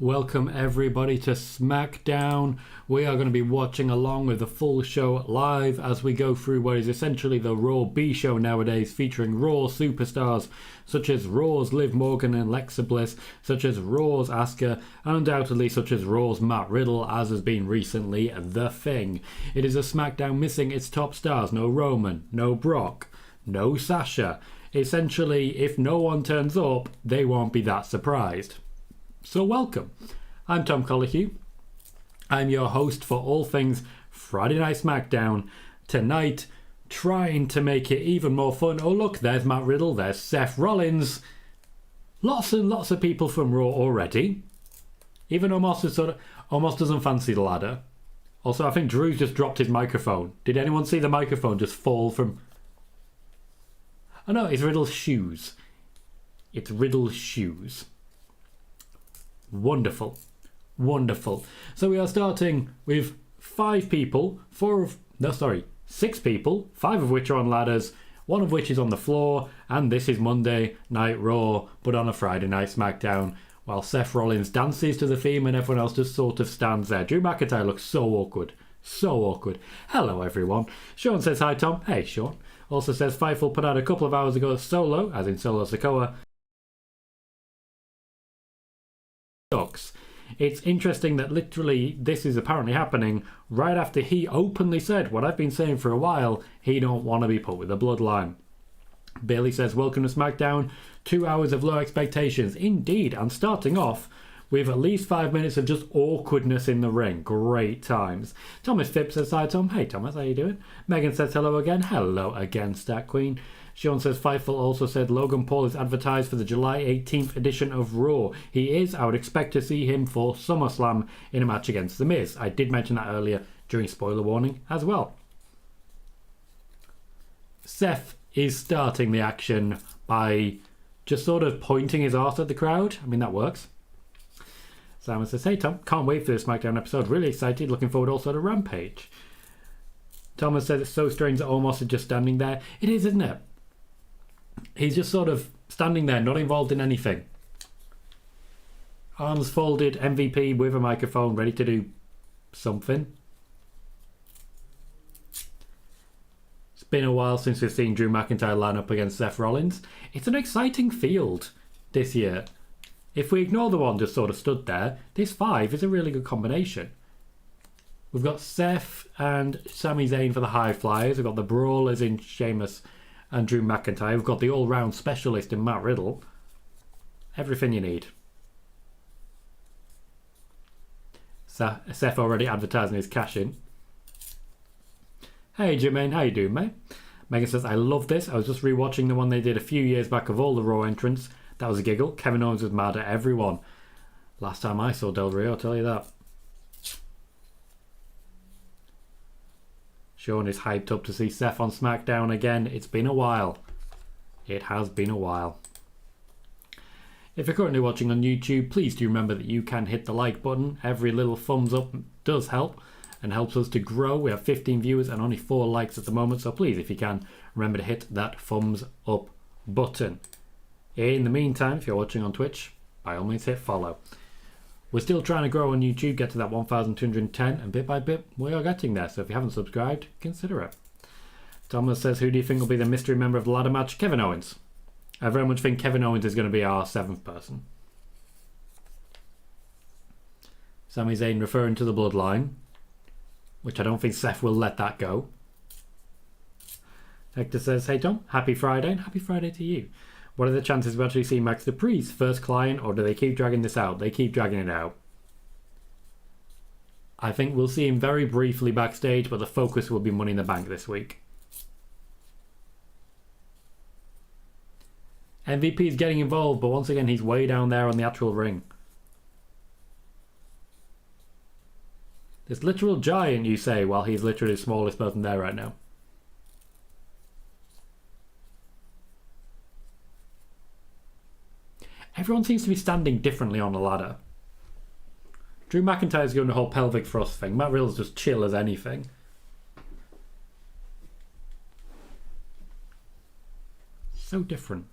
Welcome everybody to Smackdown. We are going to be watching along with the full show live as we go through what is essentially the Raw B show nowadays, featuring Raw superstars such as Raw's Liv Morgan and Alexa Bliss, such as Raw's Asuka, and undoubtedly such as Raw's Matt Riddle, as has been recently The Thing. It is a Smackdown missing its top stars. No Roman, no Brock, no Sasha. Essentially, if no one turns up, they won't be that surprised. So welcome. I'm Tom Colohue. I'm your host for all things Friday Night Smackdown. Tonight, trying to make it even more fun. Oh look, there's Matt Riddle, there's Seth Rollins. Lots and lots of people from Raw already. Even Omos doesn't fancy the ladder. Also, I think Drew's just dropped his microphone. Did anyone see the microphone just fall from... Oh no, it's Riddle's shoes. It's Riddle's shoes. Wonderful. So we are starting with 6 people, 5 of which are on ladders, 1 of which is on the floor, and this is Monday Night Raw, but on a Friday Night Smackdown, while Seth Rollins dances to the theme and everyone else just sort of stands there. Drew McIntyre looks so awkward. Hello everyone. Sean says hi Tom. Hey Sean. Also says Fightful put out a couple of hours ago Solo, as in Solo Sikoa, sucks. It's interesting that literally this is apparently happening right after he openly said what I've been saying for a while, he don't want to be put with the bloodline. Bailey says, welcome to SmackDown, 2 hours of low expectations. Indeed, and starting off with at least 5 minutes of just awkwardness in the ring. Great times. Thomas Phipps says hi Tom. Hey Thomas, how you doing? Megan says hello again. Hello again, Stat Queen. Sean says Fightful also said Logan Paul is advertised for the July 18th edition of Raw. He is. I would expect to see him for SummerSlam in a match against The Miz. I did mention that earlier during spoiler warning as well. Seth is starting the action by just sort of pointing his arse at the crowd. I mean, that works. Simon says, hey Tom, can't wait for this SmackDown episode. Really excited. Looking forward also to Rampage. Thomas says it's so strange that Omos is just standing there. It is, isn't it? He's just sort of standing there, not involved in anything. Arms folded, MVP with a microphone, ready to do something. It's been a while since we've seen Drew McIntyre line up against Seth Rollins. It's an exciting field this year. If we ignore the one just sort of stood there, this 5 is a really good combination. We've got Seth and Sami Zayn for the high flyers. We've got the brawlers in Sheamus and Drew McIntyre. We've got the all-round specialist in Matt Riddle. Everything you need. Seth already advertising his cash-in. Hey Jermaine, how you doing, mate? Megan says, I love this. I was just rewatching the one they did a few years back of all the Raw entrants. That was a giggle. Kevin Owens was mad at everyone. Last time I saw Del Rio, I'll tell you that. Sean is hyped up to see Seth on SmackDown again. It's been a while. It has been a while. If you're currently watching on YouTube, please do remember that you can hit the like button. Every little thumbs up does help and helps us to grow. We have 15 viewers and only 4 likes at the moment, so please, if you can, remember to hit that thumbs up button. In the meantime, if you're watching on Twitch, by all means hit follow. We're still trying to grow on YouTube, get to that 1,210, and bit by bit, we are getting there. So if you haven't subscribed, consider it. Thomas says, who do you think will be the mystery member of the ladder match? Kevin Owens. I very much think Kevin Owens is going to be our 7th person. Sami Zayn referring to the bloodline, which I don't think Seth will let that go. Hector says, hey Tom, happy Friday, and happy Friday to you. What are the chances of actually seeing Max Dupree's first client, or do they keep dragging this out? They keep dragging it out. I think we'll see him very briefly backstage, but the focus will be Money in the Bank this week. MVP is getting involved, but once again, he's way down there on the actual ring. This literal giant, you say, while he's literally the smallest person there right now. Everyone seems to be standing differently on the ladder. Drew McIntyre's doing the whole pelvic thrust thing. Matt Riddle's just chill as anything. So different.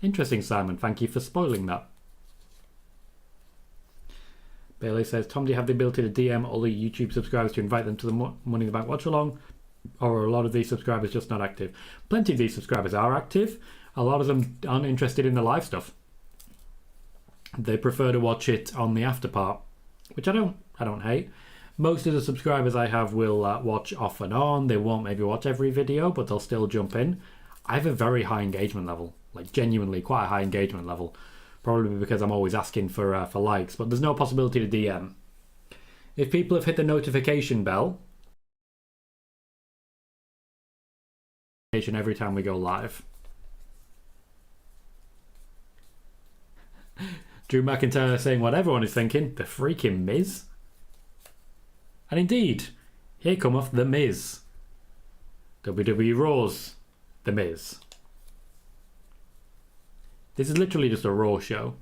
Interesting, Simon. Thank you for spoiling that. Bailey says, Tom, do you have the ability to DM all the YouTube subscribers to invite them to the Money in the Bank watch along? Or are a lot of these subscribers just not active? Plenty of these subscribers are active. A lot of them aren't interested in the live stuff. They prefer to watch it on the after part, which I don't hate. Most of the subscribers I have will watch off and on. They won't maybe watch every video, but they'll still jump in. I have a very high engagement level, like genuinely quite a high engagement level. Probably because I'm always asking for likes, but there's no possibility to DM. If people have hit the notification bell every time we go live. Drew McIntyre saying what everyone is thinking, the freaking Miz. And indeed, here cometh the Miz. WWE Raw's the Miz. This is literally just a Raw show.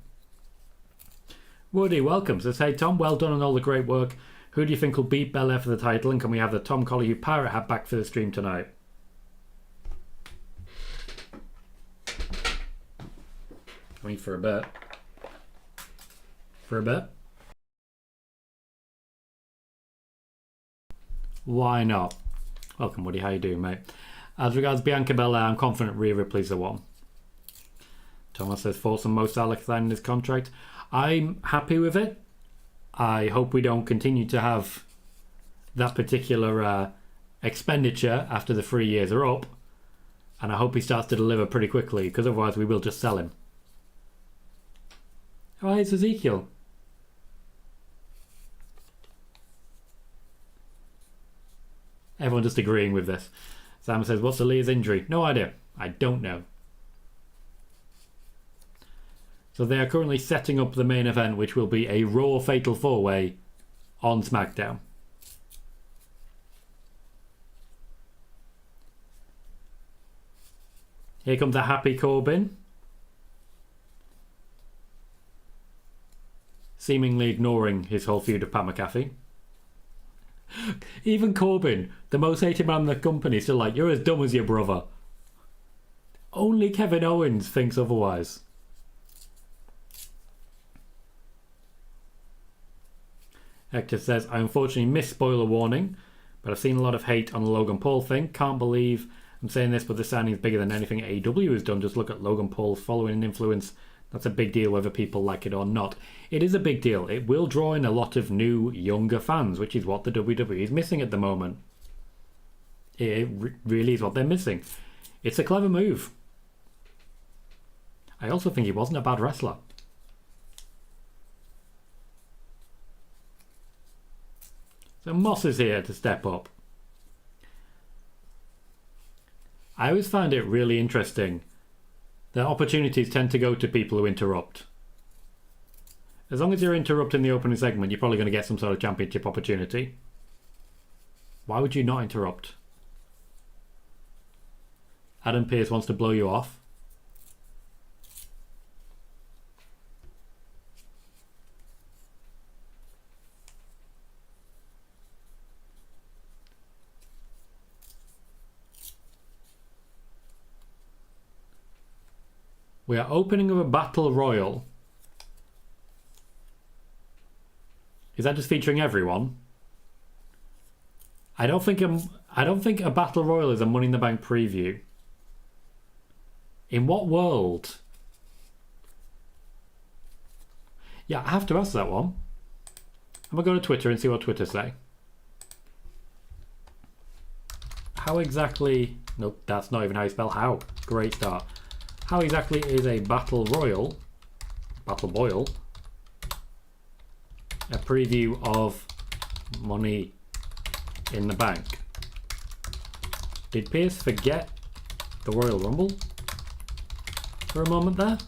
Woody, welcome. Says, hey Tom, well done on all the great work. Who do you think will beat Belair for the title? And can we have the Tom Colohue Pirate hat back for the stream tonight? I mean, for a bit. For a bit. Why not? Welcome, Woody. How you doing, mate? As regards Bianca Belair, I'm confident Rhea Ripley's the one. Thomas says, force and Mo Salah signing his contract. I'm happy with it. I hope we don't continue to have that particular expenditure after the 3 years are up. And I hope he starts to deliver pretty quickly, because otherwise we will just sell him. Oh, it's Ezekiel. Everyone just agreeing with this. Sam says, what's Aaliyah's injury? No idea. I don't know. So they are currently setting up the main event, which will be a Raw Fatal 4-Way on SmackDown. Here comes a happy Corbin. Seemingly ignoring his whole feud of Pat McAfee. Even Corbin, the most hated man in the company, is still like, you're as dumb as your brother. Only Kevin Owens thinks otherwise. Hector says, I unfortunately missed spoiler warning, but I've seen a lot of hate on the Logan Paul thing. Can't believe I'm saying this, but the signing is bigger than anything AEW has done. Just look at Logan Paul's following and influence. That's a big deal whether people like it or not. It is a big deal. It will draw in a lot of new, younger fans, which is what the WWE is missing at the moment. It really is what they're missing. It's a clever move. I also think he wasn't a bad wrestler. So Moss is here to step up. I always find it really interesting that opportunities tend to go to people who interrupt. As long as you're interrupting the opening segment, you're probably going to get some sort of championship opportunity. Why would you not interrupt? Adam Pearce wants to blow you off. We are opening with a battle royal. Is that just featuring everyone? I don't think a battle royal is a Money in the Bank preview. In what world? Yeah, I have to ask that one. I'm gonna go to Twitter and see what Twitter say. How exactly? Nope, that's not even how you spell how. Great start. How exactly is a battle royal, battle boil, a preview of Money in the Bank? Did Pierce forget the Royal Rumble for a moment there?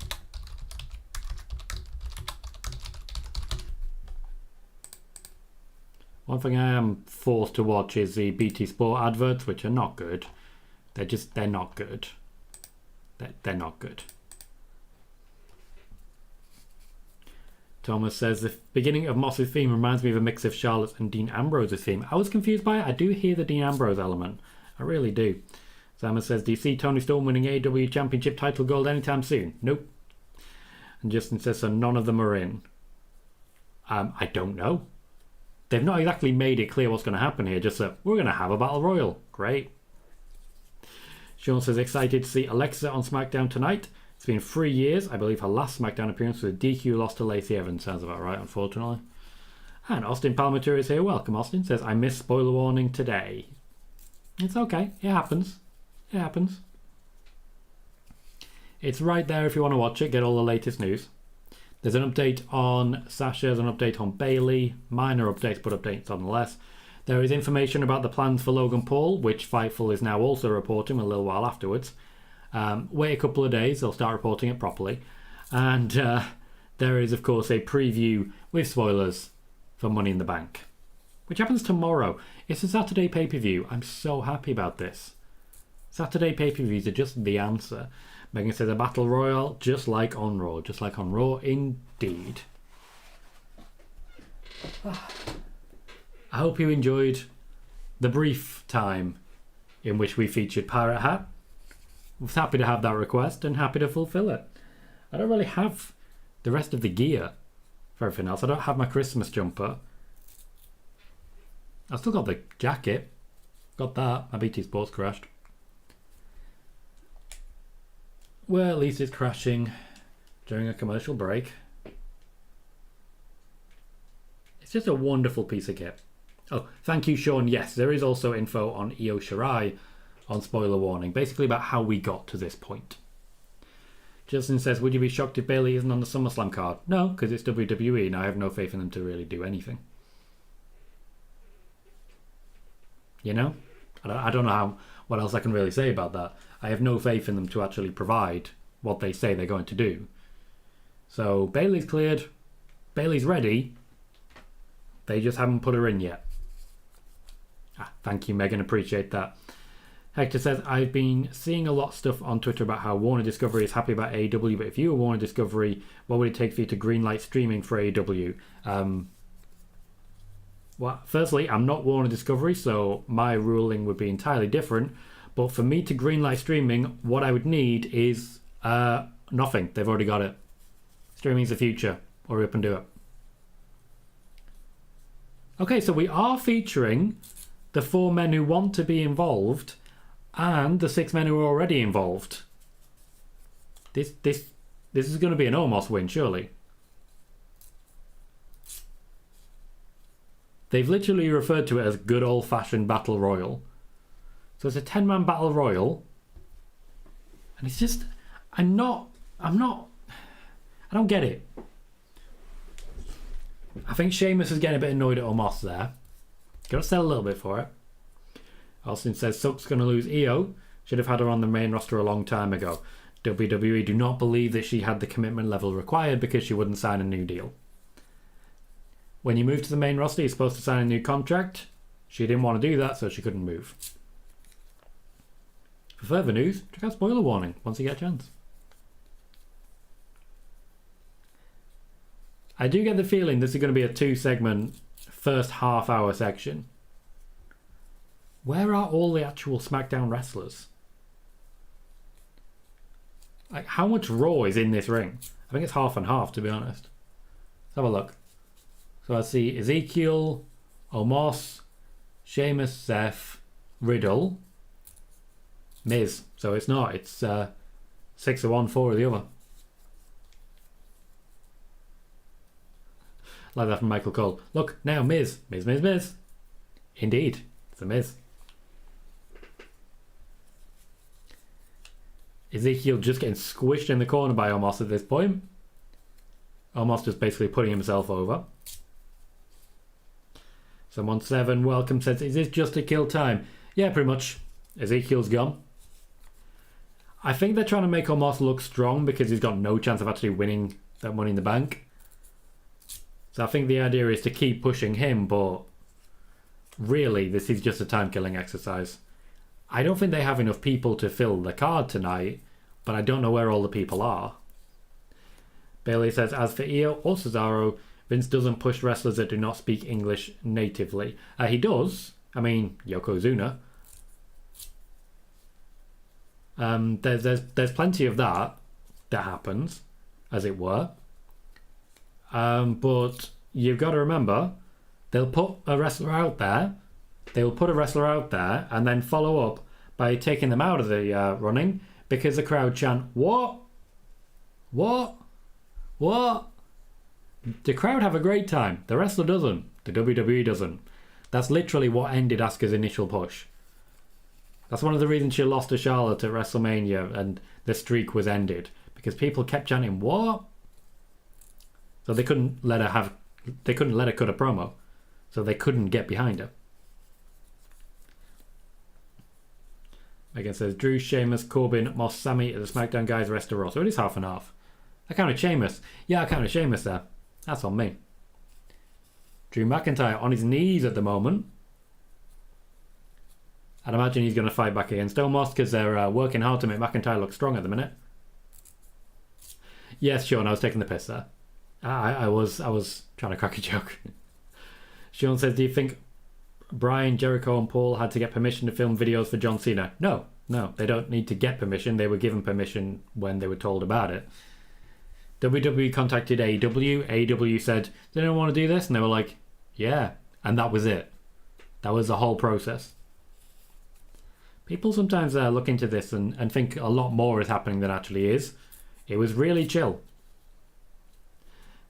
One thing I am forced to watch is the BT Sport adverts, which are not good. They're not good. They're not good. Thomas says, the beginning of Moss's theme reminds me of a mix of Charlotte's and Dean Ambrose's theme. I was confused by it. I do hear the Dean Ambrose element. I really do. Simon says, do you see Tony Storm winning AEW Championship title gold anytime soon? Nope. And Justin says, so none of them are in. I don't know. They've not exactly made it clear what's going to happen here, just that we're going to have a battle royal. Great. Sean says, excited to see Alexa on SmackDown tonight. It's been 3 years. I believe her last SmackDown appearance was a DQ loss to Lacey Evans. Sounds about right, unfortunately. And Austin Palmature is here. Welcome, Austin. Says, I missed spoiler warning today. It's okay. It happens. It happens. It's right there if you want to watch it. Get all the latest news. There's an update on Sasha. There's an update on Bayley. Minor updates, but updates nonetheless. There is information about the plans for Logan Paul, which Fightful is now also reporting a little while afterwards. Wait a couple of days. They'll start reporting it properly. And there is, of course, a preview with spoilers for Money in the Bank, which happens tomorrow. It's a Saturday pay-per-view. I'm so happy about this. Saturday pay-per-views are just the answer. Megan says a battle royal, just like on Raw. Just like on Raw, indeed. I hope you enjoyed the brief time in which we featured Pirate Hat. I was happy to have that request and happy to fulfill it. I don't really have the rest of the gear for everything else. I don't have my Christmas jumper. I've still got the jacket. Got that. My BT Sports crashed. Well, at least it's crashing during a commercial break. It's just a wonderful piece of kit. Oh, thank you, Sean. Yes, there is also info on Io Shirai on spoiler warning, basically about how we got to this point. Justin says, would you be shocked if Bayley isn't on the SummerSlam card? No, because it's WWE and I have no faith in them to really do anything. You know? I don't know what else I can really say about that. I have no faith in them to actually provide what they say they're going to do. So Bayley's cleared. Bayley's ready. They just haven't put her in yet. Thank you, Megan. Appreciate that. Hector says, I've been seeing a lot of stuff on Twitter about how Warner Discovery is happy about AEW, but if you were Warner Discovery, what would it take for you to greenlight streaming for AEW? Well, firstly, I'm not Warner Discovery, so my ruling would be entirely different. But for me to greenlight streaming, what I would need is nothing. They've already got it. Streaming's the future. Hurry up and do it. Okay, so we are featuring the 4 men who want to be involved and the 6 men who are already involved. This is going to be an almost win, surely. They've literally referred to it as good old-fashioned battle royal. So it's a 10-man battle royal. And it's just... I don't get it. I think Sheamus is getting a bit annoyed at Omos there. Got to sell a little bit for it. Austin says, Suck's going to lose Io. Should have had her on the main roster a long time ago. WWE do not believe that she had the commitment level required because she wouldn't sign a new deal. When you move to the main roster, you're supposed to sign a new contract. She didn't want to do that, so she couldn't move. For further news, check out spoiler warning once you get a chance. I do get the feeling this is going to be a 2-segment first half-hour section. Where are all the actual SmackDown wrestlers? Like, how much Raw is in this ring? I think it's half and half, to be honest. Let's have a look. So I see Ezekiel, Omos, Sheamus, Seth, Riddle, Miz. So it's not. It's 6 of one, 4 of the other. Like that from Michael Cole. Look, now Miz. Miz. Indeed, it's a Miz. Ezekiel just getting squished in the corner by Omos at this point. Omos just basically putting himself over. Someone 7 welcome says, is this just a kill time? Yeah, pretty much. Ezekiel's gone. I think they're trying to make Omos look strong because he's got no chance of actually winning that Money in the Bank. So I think the idea is to keep pushing him, but really this is just a time-killing exercise. I don't think they have enough people to fill the card tonight, but I don't know where all the people are. Bayley says, as for Io or Cesaro, Vince doesn't push wrestlers that do not speak English natively. He does. I mean, Yokozuna. There's plenty of that happens. as it were. But you've got to remember, they'll put a wrestler out there, and then follow up by taking them out of the running because the crowd chant, "What? What? What?" The crowd have a great time. The wrestler doesn't. The WWE doesn't. That's literally what ended Asuka's initial push. That's one of the reasons she lost to Charlotte at WrestleMania and the streak was ended. Because people kept chanting, "What?" So they couldn't let her cut a promo. So they couldn't get behind her. Megan says, Drew, Sheamus, Corbin, Moss, Sammy are the SmackDown guys, rest of Raw. So it is half and half. I counted Sheamus. Yeah, I counted Sheamus there. That's on me. Drew McIntyre on his knees at the moment. I'd imagine he's going to fight back against Omos because they're working hard to make McIntyre look strong at the minute. Yes, Sean, I was taking the piss there. I was trying to crack a joke. Sean says, do you think Brian, Jericho and Paul had to get permission to film videos for John Cena? No, they don't need to get permission. They were given permission when they were told about it. WWE contacted AEW. AEW said, "They don't want to do this," and they were like, "Yeah," and that was it. That was the whole process. People sometimes look into this and think a lot more is happening than actually is. It was really chill.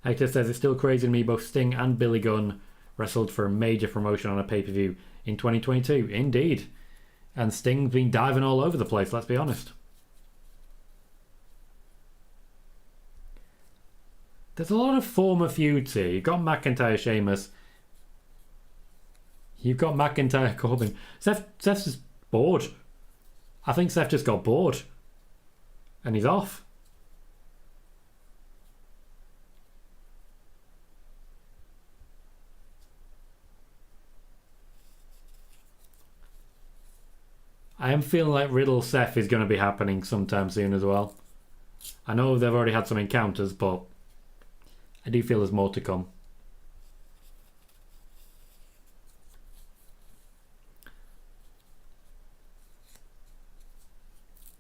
Hector says, it's still crazy to me both Sting and Billy Gunn wrestled for a major promotion on a pay-per-view in 2022. Indeed. And Sting's been diving all over the place, let's be honest. There's a lot of former feuds here. You've got McIntyre, Sheamus. You've got McIntyre, Corbin. Seth's just bored. I think Seth just got bored. And he's off. I am feeling like Riddle Seth is going to be happening sometime soon as well. I know they've already had some encounters, but I do feel there's more to come.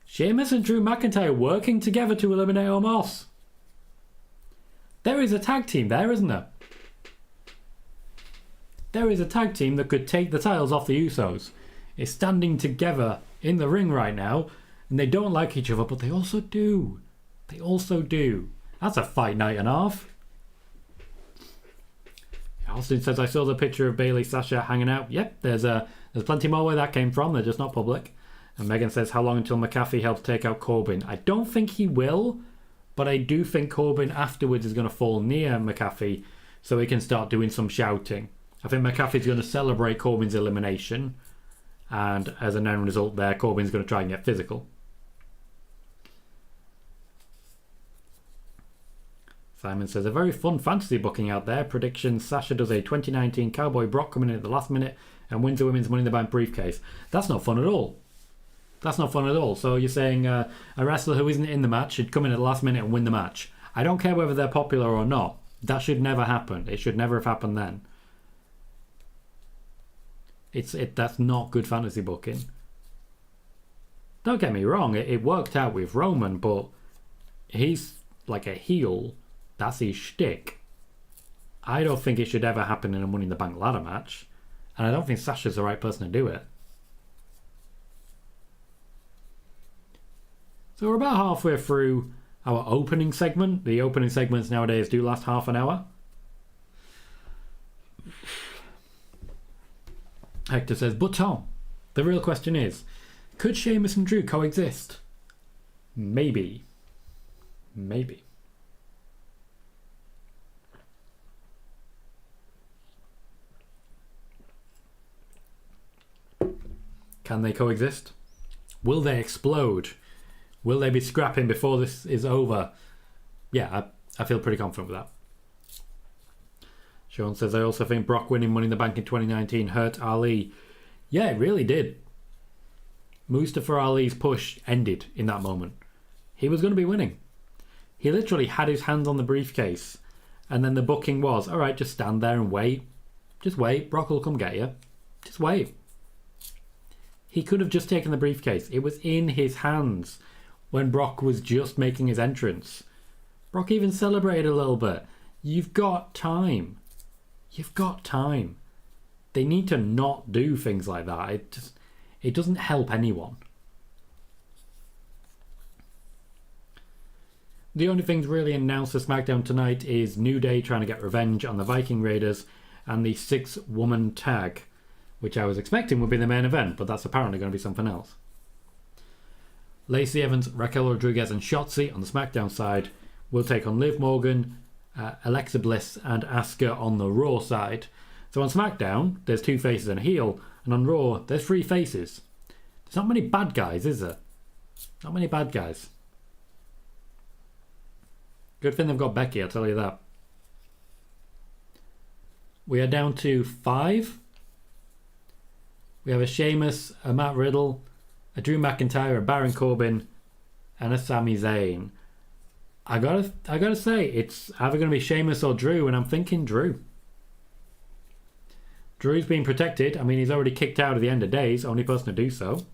Sheamus and Drew McIntyre working together to eliminate Omos. There is a tag team there, isn't there? There is a tag team that could take the titles off the Usos. It's standing together in the ring right now, and they don't like each other, but they also do. They also do. That's a fight night and a half. Austin says, I saw the picture of Bayley Sasha hanging out. Yep, there's plenty more where that came from. They're just not public. And Megan says, how long until McAfee helps take out Corbin? I don't think he will, but I do think Corbin afterwards is going to fall near McAfee so he can start doing some shouting. I think McAfee's going to celebrate Corbin's elimination, and as an end result there, Corbin's going to try and get physical. Simon says, a very fun fantasy booking out there. Prediction, Sasha does a 2019 Cowboy Brock coming in at the last minute and wins the women's Money in the Bank briefcase. That's not fun at all. That's not fun at all. So you're saying a wrestler who isn't in the match should come in at the last minute and win the match. I don't care whether they're popular or not. That should never happen. It should never have happened then. That's not good fantasy booking. Don't get me wrong, it worked out with Roman, but he's like a heel. That's his shtick. I don't think it should ever happen in a Money in the Bank ladder match, and I don't think Sasha's the right person to do it. So we're about halfway through our opening segment. The opening segments nowadays do last half an hour. Hector says, but Tom, the real question is, could Sheamus and Drew coexist? Maybe. Maybe. Can they coexist? Will they explode? Will they be scrapping before this is over? Yeah, I feel pretty confident with that. Sean says, I also think Brock winning Money in the Bank in 2019 hurt Ali. Yeah, it really did. Mustafa Ali's push ended in that moment. He was going to be winning. He literally had his hands on the briefcase, and then the booking was, all right, just stand there and wait. Just wait. Brock will come get you. Just wait. He could have just taken the briefcase. It was in his hands when Brock was just making his entrance. Brock even celebrated a little bit. You've got time. You've got time. They need to not do things like that. It doesn't help anyone. The only things really announced for SmackDown tonight is New Day trying to get revenge on the Viking Raiders and the 6-woman tag, which I was expecting would be the main event, but that's apparently going to be something else. Lacey Evans, Raquel Rodriguez and Shotzi on the SmackDown side will take on Liv Morgan, Alexa Bliss and Asuka on the Raw side. So on SmackDown, there's 2 faces and a heel, and on Raw, there's 3 faces. There's not many bad guys, is there? Not many bad guys. Good thing they've got Becky, I'll tell you that. We are down to 5. We have a Sheamus, a Matt Riddle, a Drew McIntyre, a Baron Corbin, and a Sami Zayn. I gotta say, it's either going to be Sheamus or Drew, and I'm thinking Drew. Drew's being protected. I mean, he's already kicked out at the end of days, only person to do so.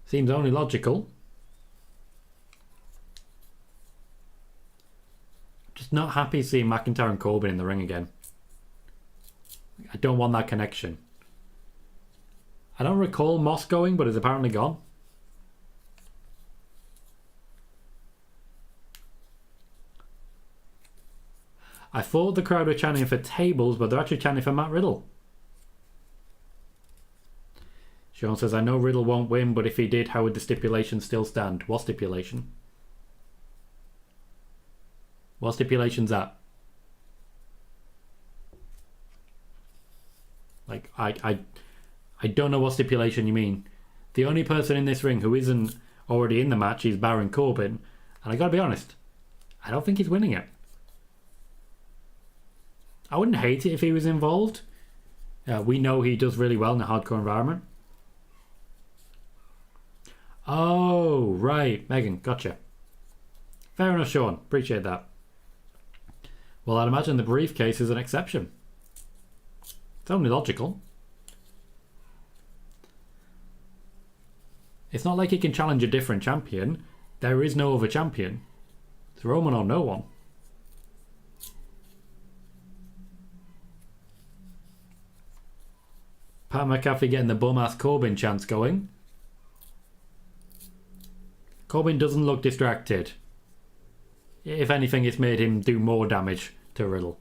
Seems only logical. Just not happy seeing McIntyre and Corbin in the ring again. I don't want that connection. I don't recall Moss going, but it's apparently gone. I thought the crowd were chanting for tables, but they're actually chanting for Matt Riddle. Sean says, I know Riddle won't win, but if he did, how would the stipulation still stand? What stipulation? What stipulation's that? Like, I don't know what stipulation you mean. The only person in this ring who isn't already in the match is Baron Corbin. And I gotta be honest, I don't think he's winning it. I wouldn't hate it if he was involved. We know he does really well in a hardcore environment. Oh, right. Megan, gotcha. Fair enough, Sean. Appreciate that. Well, I'd imagine the briefcase is an exception. It's only logical. It's not like he can challenge a different champion. There is no other champion. It's Roman or no one. Pat McAfee getting the bum-ass Corbin chants going. Corbin doesn't look distracted. If anything, it's made him do more damage to Riddle.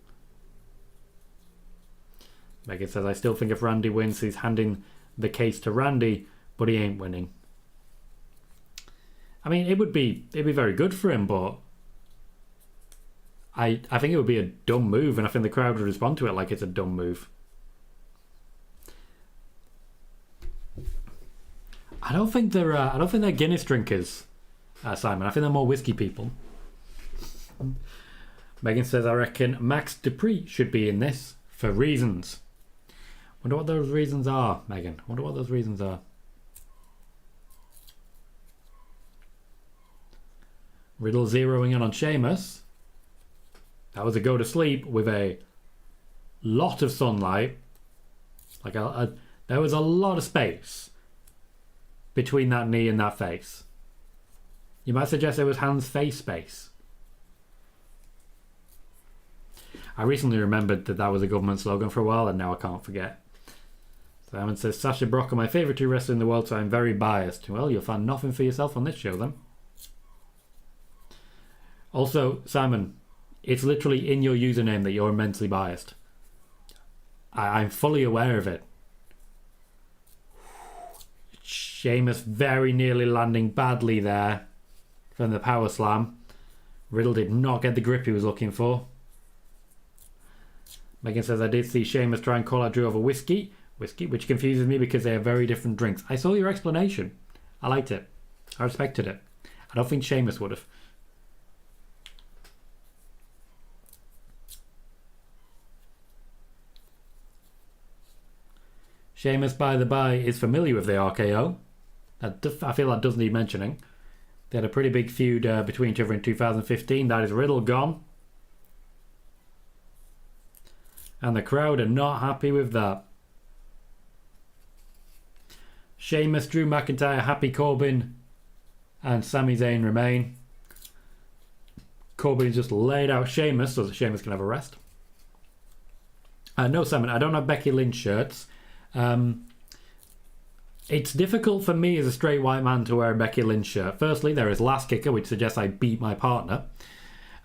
Megan says, I still think if Randy wins, he's handing the case to Randy, but he ain't winning. I mean, it'd be very good for him, but I think it would be a dumb move, and I think the crowd would respond to it like it's a dumb move. I don't think they're Guinness drinkers, Simon. I think they're more whiskey people. Megan says, I reckon Max Dupree should be in this for reasons. Wonder what those reasons are, Megan. Wonder what those reasons are. Riddle zeroing in on Sheamus. That was a go to sleep with a lot of sunlight. Like there was a lot of space between that knee and that face. You might suggest there was hands face space. I recently remembered that was a government slogan for a while, and now I can't forget. Simon says, Sasha Brock are my favourite 2 wrestlers in the world, so I'm very biased. Well, you'll find nothing for yourself on this show then. Also, Simon, it's literally in your username that you're immensely biased. I'm fully aware of it. Sheamus very nearly landing badly there from the power slam. Riddle did not get the grip he was looking for. Megan says, I did see Sheamus try and call out Drew over whiskey, which confuses me because they are very different drinks. I saw your explanation. I liked it. I respected it. I don't think Sheamus would have. Sheamus, by the by, is familiar with the RKO. I feel that does need mentioning. They had a pretty big feud between each other in 2015. That is Riddle gone. And the crowd are not happy with that. Sheamus, Drew McIntyre, Happy Corbin and Sami Zayn remain. Corbin's just laid out Sheamus so that Sheamus can have a rest. No, Simon, I don't have Becky Lynch shirts. It's difficult for me as a straight white man to wear a Becky Lynch shirt. Firstly, there is Last Kicker, which suggests I beat my partner.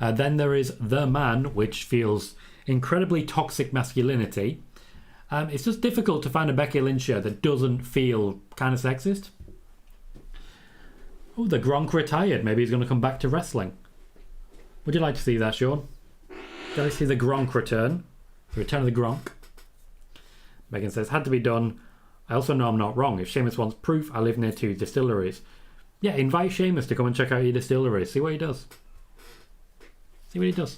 Then there is The Man, which feels incredibly toxic masculinity. It's just difficult to find a Becky Lynch shirt that doesn't feel kind of sexist. Oh, the Gronk retired. Maybe he's going to come back to wrestling. Would you like to see that, Sean? Would you like to see the Gronk return? The return of the Gronk. Megan says, had to be done. I also know I'm not wrong. If Sheamus wants proof, I live near 2 distilleries. Yeah, invite Sheamus to come and check out your distilleries. See what he does. See what he does.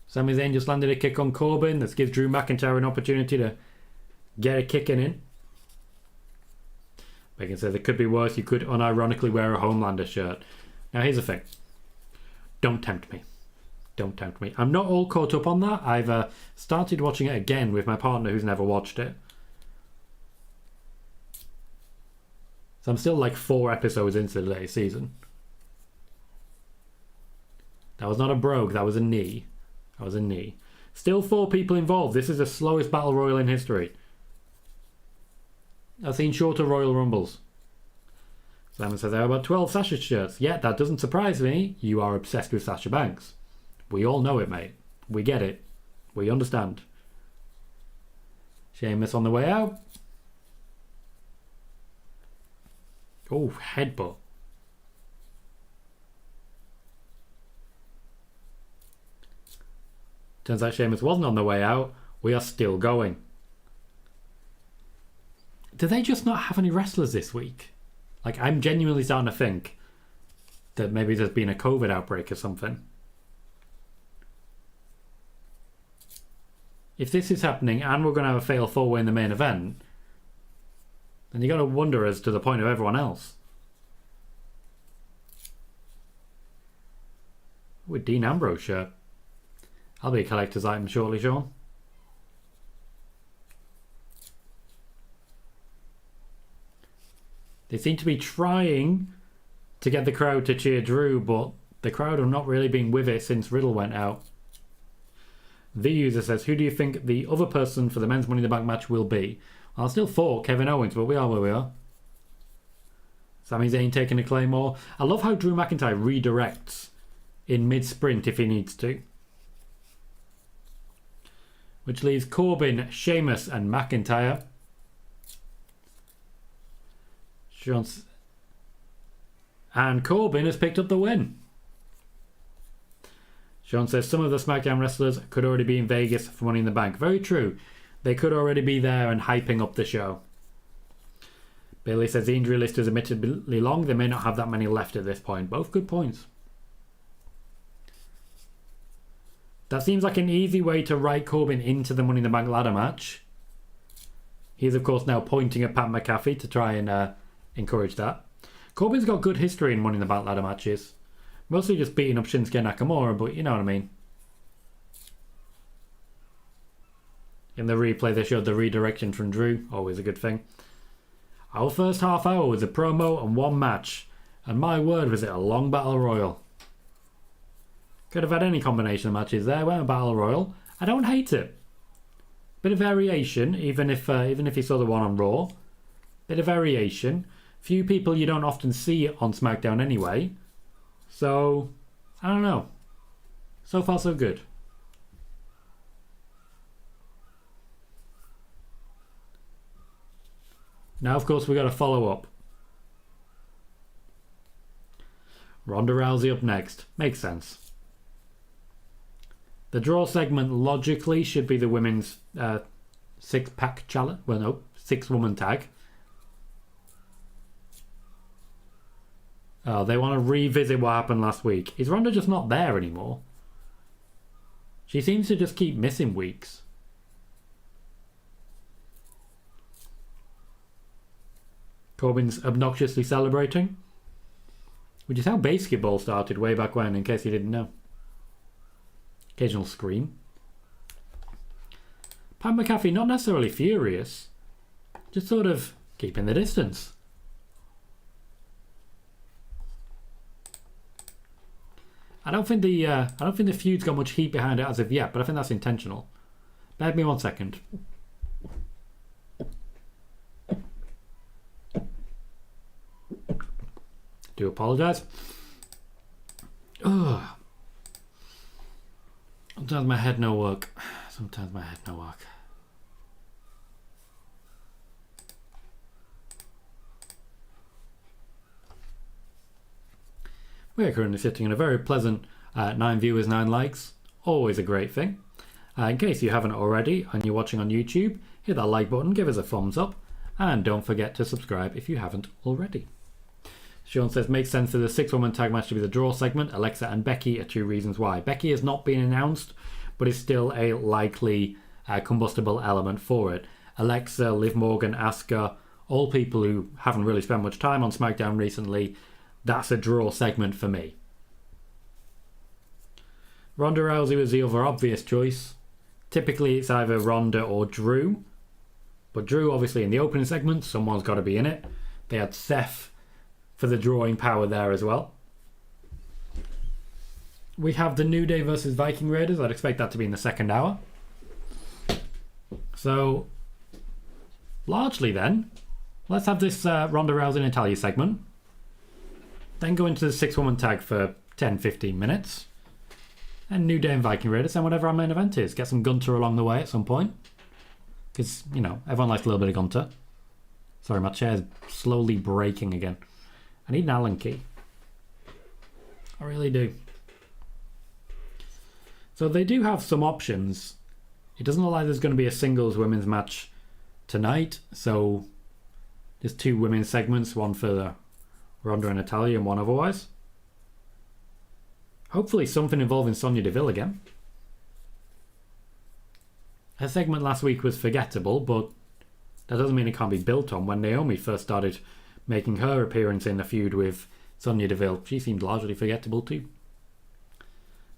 Sami Zayn just landed a kick on Corbin. This gives Drew McIntyre an opportunity to get a kicking in. Megan says it could be worse. You could unironically wear a Homelander shirt. Now here's the thing. Don't tempt me. Don't tempt me. I'm not all caught up on that. I've started watching it again with my partner who's never watched it. So I'm still like 4 episodes into the latest season. That was not a brogue, that was a knee. That was a knee. Still 4 people involved. This is the slowest battle royal in history. I've seen shorter Royal Rumbles. Simon says, how about 12 Sasha shirts? Yeah, that doesn't surprise me. You are obsessed with Sasha Banks. We all know it, mate. We get it. We understand. Sheamus on the way out. Oh, headbutt. Turns out Sheamus wasn't on the way out. We are still going. Do they just not have any wrestlers this week? Like, I'm genuinely starting to think that maybe there's been a COVID outbreak or something. If this is happening and we're going to have a fatal 4-way in the main event, then you got to wonder as to the point of everyone else. With Dean Ambrose shirt. I'll be a collector's item shortly, Sean. They seem to be trying to get the crowd to cheer Drew, but the crowd have not really been with it since Riddle went out. The user says, who do you think the other person for the men's Money in the Bank match will be? I'll still thought Kevin Owens, but we are where we are. Sami Zayn taking a Claymore. I love how Drew McIntyre redirects in mid-sprint if he needs to. Which leaves Corbin, Sheamus and McIntyre. And Corbin has picked up the win. Sean says some of the SmackDown wrestlers could already be in Vegas for Money in the Bank. Very true. They could already be there and hyping up the show. Bailey says the injury list is admittedly long. They may not have that many left at this point. Both good points. That seems like an easy way to write Corbin into the Money in the Bank ladder match. He's of course now pointing at Pat McAfee to try and encourage that. Corbin's got good history in Money in the Bank ladder matches. Mostly just beating up Shinsuke Nakamura, but you know what I mean. In the replay they showed the redirection from Drew. Always a good thing. Our first half hour was a promo and 1 match. And my word, was it a long battle royal. Could have had any combination of matches there. Went a battle royal. I don't hate it. Bit of variation, even if you saw the one on Raw. Bit of variation. Few people you don't often see on SmackDown anyway. So, I don't know. So far so good. Now of course we got to follow up. Ronda Rousey up next. Makes sense. The draw segment logically should be the women's 6-pack challenge. Well, no, 6-woman tag. Oh, they want to revisit what happened last week. Is Ronda just not there anymore? She seems to just keep missing weeks. Corbin's obnoxiously celebrating. Which is how basketball started way back when, in case you didn't know. Occasional scream. Pat McAfee not necessarily furious. Just sort of keeping the distance. I don't think the feud's got much heat behind it as of yet, but I think that's intentional. Bear with me 1 second. Do apologise. Ugh. Sometimes my head no work. We are currently sitting in a very pleasant 9 viewers, 9 likes. Always a great thing. In case you haven't already and you're watching on YouTube, hit that like button, give us a thumbs up, and don't forget to subscribe if you haven't already. Sean says, makes sense for the 6-woman tag match to be the draw segment. Alexa and Becky are 2 reasons why. Becky has not been announced, but is still a likely combustible element for it. Alexa, Liv Morgan, Asuka, all people who haven't really spent much time on SmackDown recently, that's a draw segment for me. Ronda Rousey was the other obvious choice. Typically it's either Ronda or Drew, but Drew obviously in the opening segment, someone's got to be in it. They had Seth for the drawing power there as well. We have the New Day versus Viking Raiders. I'd expect that to be in the second hour. So, largely then, let's have this Ronda Rousey and Natalya segment. Then go into the 6-woman tag for 10-15 minutes. And New Day and Viking Raiders, and whatever our main event is. Get some Gunter along the way at some point. Because, you know, everyone likes a little bit of Gunter. Sorry, my chair's slowly breaking again. I need an Allen key. I really do. So they do have some options. It doesn't look like there's going to be a singles women's match tonight. So there's 2 women's segments, one for the Ronda and Natalya and one otherwise. Hopefully something involving Sonya Deville again. Her segment last week was forgettable, but that doesn't mean it can't be built on. When Naomi first started making her appearance in the feud with Sonya Deville, she seemed largely forgettable too.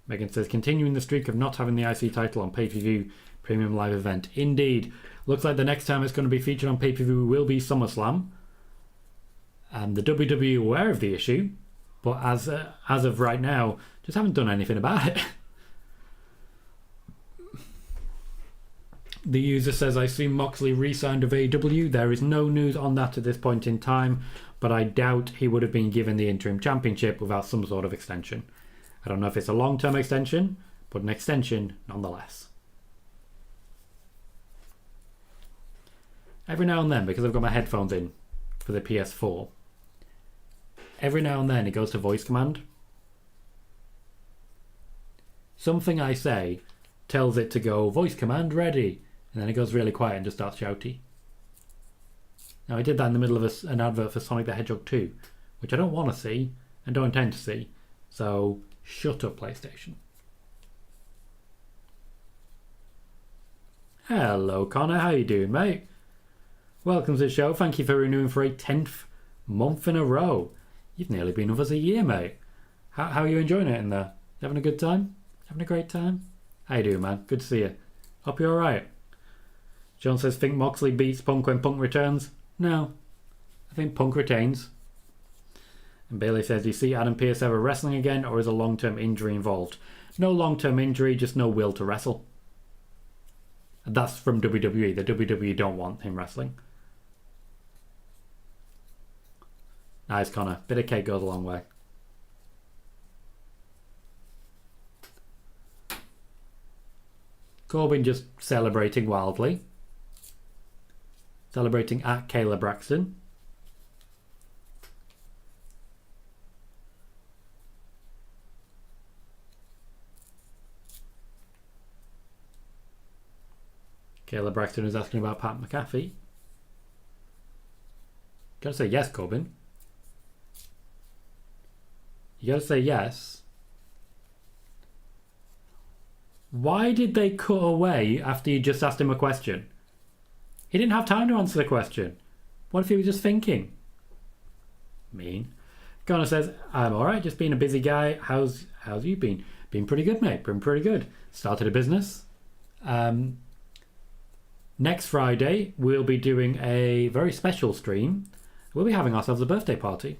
Megan says, continuing the streak of not having the IC title on pay-per-view premium live event. Indeed. Looks like the next time it's going to be featured on pay-per-view will be SummerSlam. And the WWE are aware of the issue, but as of right now, just haven't done anything about it. The user says, I assume Moxley re-signed with AEW. There is no news on that at this point in time, but I doubt he would have been given the interim championship without some sort of extension. I don't know if it's a long-term extension, but an extension nonetheless. Every now and then, because I've got my headphones in for the PS4, every now and then it goes to voice command. Something I say tells it to go, voice command ready, and then it goes really quiet and just starts shouty. Now I did that in the middle of an advert for Sonic the Hedgehog 2, which I don't want to see and don't intend to see, so shut up, PlayStation. Hello Connor, how you doing, mate? Welcome to the show. Thank you for renewing for a 10th month in a row. You've nearly been with us a year, mate. How are you enjoying it in there? Having a good time? Having a great time? How you doing, man? Good to see you. Hope you're alright. John says, think Moxley beats Punk when Punk returns? No. I think Punk retains. And Bailey says, do you see Adam Pearce ever wrestling again, or is a long-term injury involved? No long-term injury, just no will to wrestle. And that's from WWE. The WWE don't want him wrestling. Nice, Connor. Bit of cake goes a long way. Corbin just celebrating wildly. Celebrating at Kayla Braxton. Kayla Braxton is asking about Pat McAfee. Gotta say yes, Corbin. You gotta say yes. Why did they cut away after you just asked him a question? He didn't have time to answer the question. What if he was just thinking? Mean. Connor says, I'm alright, just being a busy guy. How's you been? Been pretty good, mate. Been pretty good. Started a business. Next Friday, we'll be doing a very special stream. We'll be having ourselves a birthday party.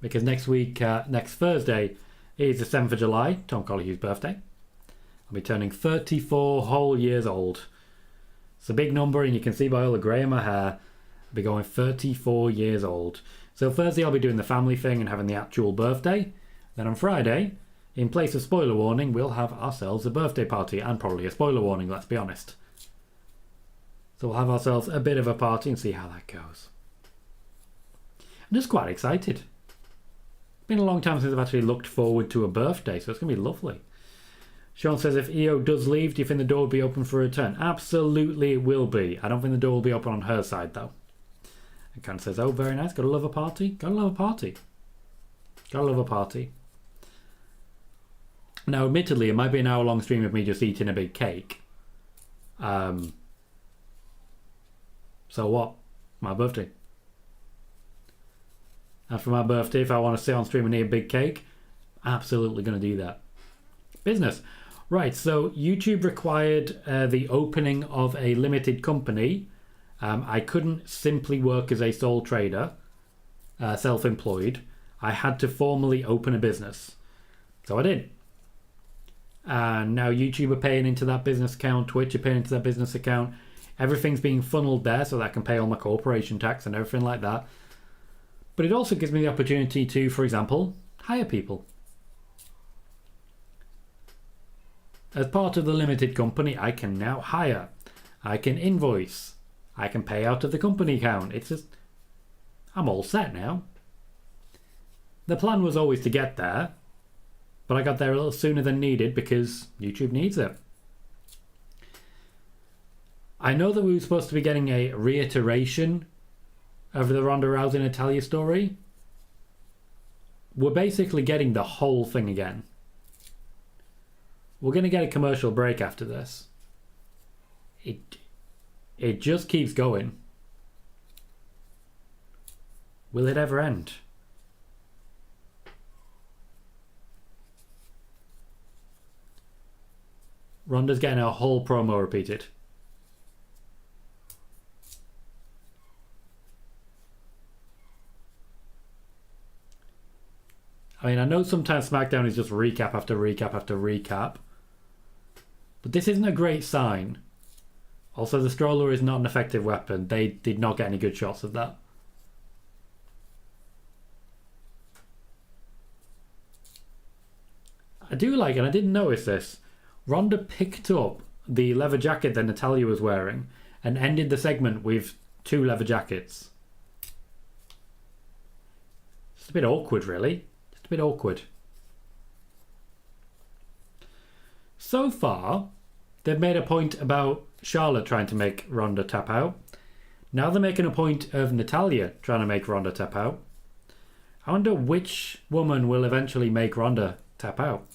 Because next week, next Thursday, is the 7th of July, Tom Colahue's birthday. I'll be turning 34 whole years old. It's a big number, and you can see by all the grey in my hair, I'll be going 34 years old. So Thursday I'll be doing the family thing and having the actual birthday. Then on Friday, in place of spoiler warning, we'll have ourselves a birthday party, and probably a spoiler warning, let's be honest. So we'll have ourselves a bit of a party and see how that goes. I'm just quite excited. It's been a long time since I've actually looked forward to a birthday, so it's going to be lovely. Sean says, if Io does leave, do you think the door will be open for a return? Absolutely it will be. I don't think the door will be open on her side, though. And Karen says, oh, very nice. Gotta love a party. Gotta love a party. Gotta love a party. Now, admittedly, it might be an hour-long stream of me just eating a big cake. So what? My birthday. And for my birthday, if I want to sit on stream and eat a big cake, absolutely going to do that. Business. Right, so YouTube required the opening of a limited company. I couldn't simply work as a sole trader, self-employed. I had to formally open a business. So I did. And now YouTube are paying into that business account, Twitch are paying into that business account. Everything's being funneled there so that I can pay all my corporation tax and everything like that. But it also gives me the opportunity to, for example, hire people. As part of the limited company, I can now hire. I can invoice. I can pay out of the company account. It's just, I'm all set now. The plan was always to get there, but I got there a little sooner than needed because YouTube needs it. I know that we were supposed to be getting a reiteration of the Ronda Rousey and Natalya story. We're basically getting the whole thing again. We're going to get a commercial break after this. It just keeps going. Will it ever end? Ronda's getting a whole promo repeated. I mean, I know sometimes SmackDown is just recap after recap after recap. But this isn't a great sign. Also, the stroller is not an effective weapon. They did not get any good shots of that. I do like, and I didn't notice this, Ronda picked up the leather jacket that Natalya was wearing and ended the segment with 2 leather jackets. It's a bit awkward, really. Just a bit awkward. So far, they've made a point about Charlotte trying to make Ronda tap out. Now they're making a point of Natalya trying to make Ronda tap out. I wonder which woman will eventually make Ronda tap out.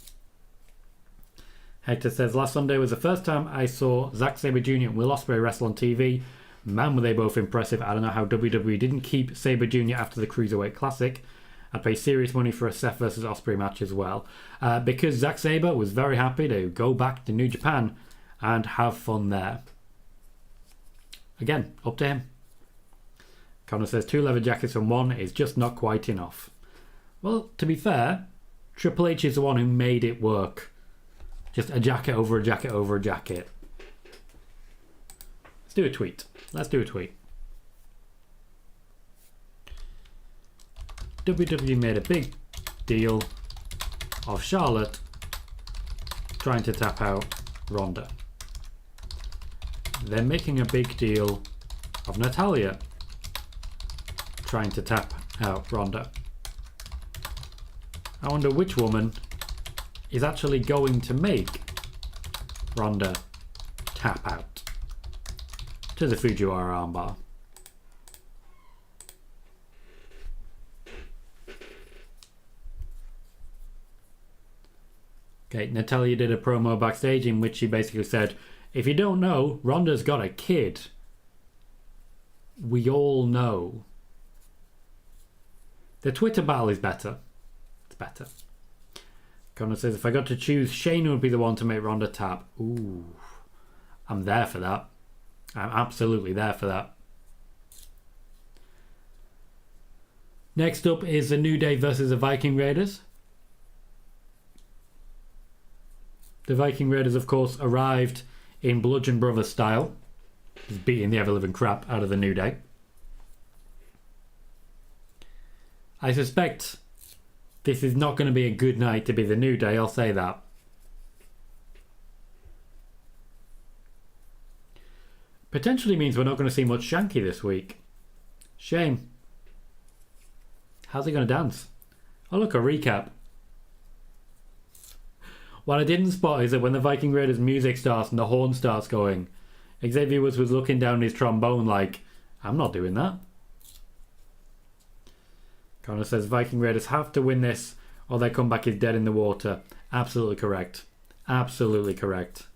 Hector says, last Sunday was the first time I saw Zack Sabre Jr. and Will Ospreay wrestle on TV. Man, were they both impressive. I don't know how WWE didn't keep Sabre Jr. after the Cruiserweight Classic. I'd pay serious money for a Seth versus Ospreay match as well. Because Zack Sabre was very happy to go back to New Japan and have fun there. Again, up to him. Connor says 2 leather jackets and 1 is just not quite enough. Well, to be fair, Triple H is the one who made it work. Just a jacket over a jacket over a jacket. Let's do a tweet. Let's do a tweet. WWE made a big deal of Charlotte trying to tap out Ronda. They're making a big deal of Natalya trying to tap out Ronda. I wonder which woman is actually going to make Ronda tap out to the Fujiwara armbar. Okay, Natalya did a promo backstage in which she basically said, if you don't know, Ronda's got a kid. We all know. The Twitter battle is better. It's better. Connor says, if I got to choose, Shane would be the one to make Ronda tap. Ooh. I'm there for that. I'm absolutely there for that. Next up is the New Day versus the Viking Raiders. The Viking Raiders, of course, arrived in Bludgeon Brothers style, just beating the ever-living crap out of the New Day. I suspect this is not going to be a good night to be the New Day, I'll say that. Potentially means we're not going to see much Shanky this week. Shame. How's he going to dance? Oh look, a recap. What I didn't spot is that when the Viking Raiders music starts and the horn starts going, Xavier Woods was looking down his trombone like, I'm not doing that. Connor says Viking Raiders have to win this or their comeback is dead in the water. Absolutely correct. Absolutely correct.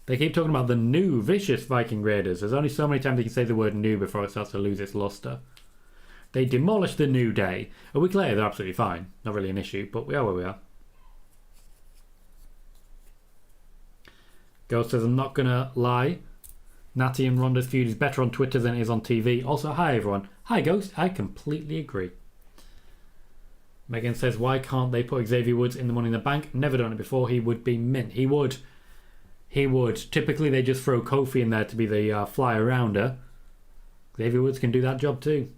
They keep talking about the new vicious Viking Raiders. There's only so many times you can say the word new before it starts to lose its luster. They demolished the New Day. A week later, they're absolutely fine. Not really an issue, but we are where we are. Ghost says, I'm not going to lie. Natty and Ronda's feud is better on Twitter than it is on TV. Also, hi everyone. Hi Ghost, I completely agree. Megan says, why can't they put Xavier Woods in the Money in the Bank? Never done it before. He would be mint. He would. He would. Typically, they just throw Kofi in there to be the fly-arounder. Xavier Woods can do that job too.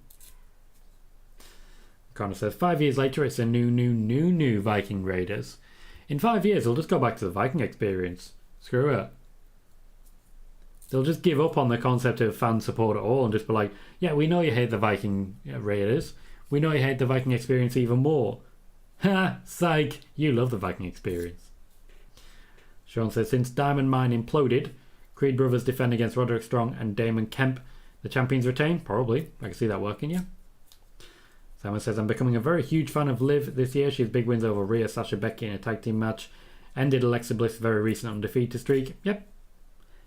Connor says, 5 years later, it's a new Viking Raiders. In 5 years, they'll just go back to the Viking experience. Screw it. They'll just give up on the concept of fan support at all and just be like, yeah, we know you hate the Viking Raiders. We know you hate the Viking experience even more. Ha! Psych! You love the Viking experience. Sean says, since Diamond Mine imploded, Creed Brothers defend against Roderick Strong and Damon Kemp. The champions retain? Probably. I can see that working, yeah. Simon says, I'm becoming a very huge fan of Liv this year. She has big wins over Rhea, Sasha, Becky in a tag team match. Ended Alexa Bliss' very recent undefeated streak. Yep.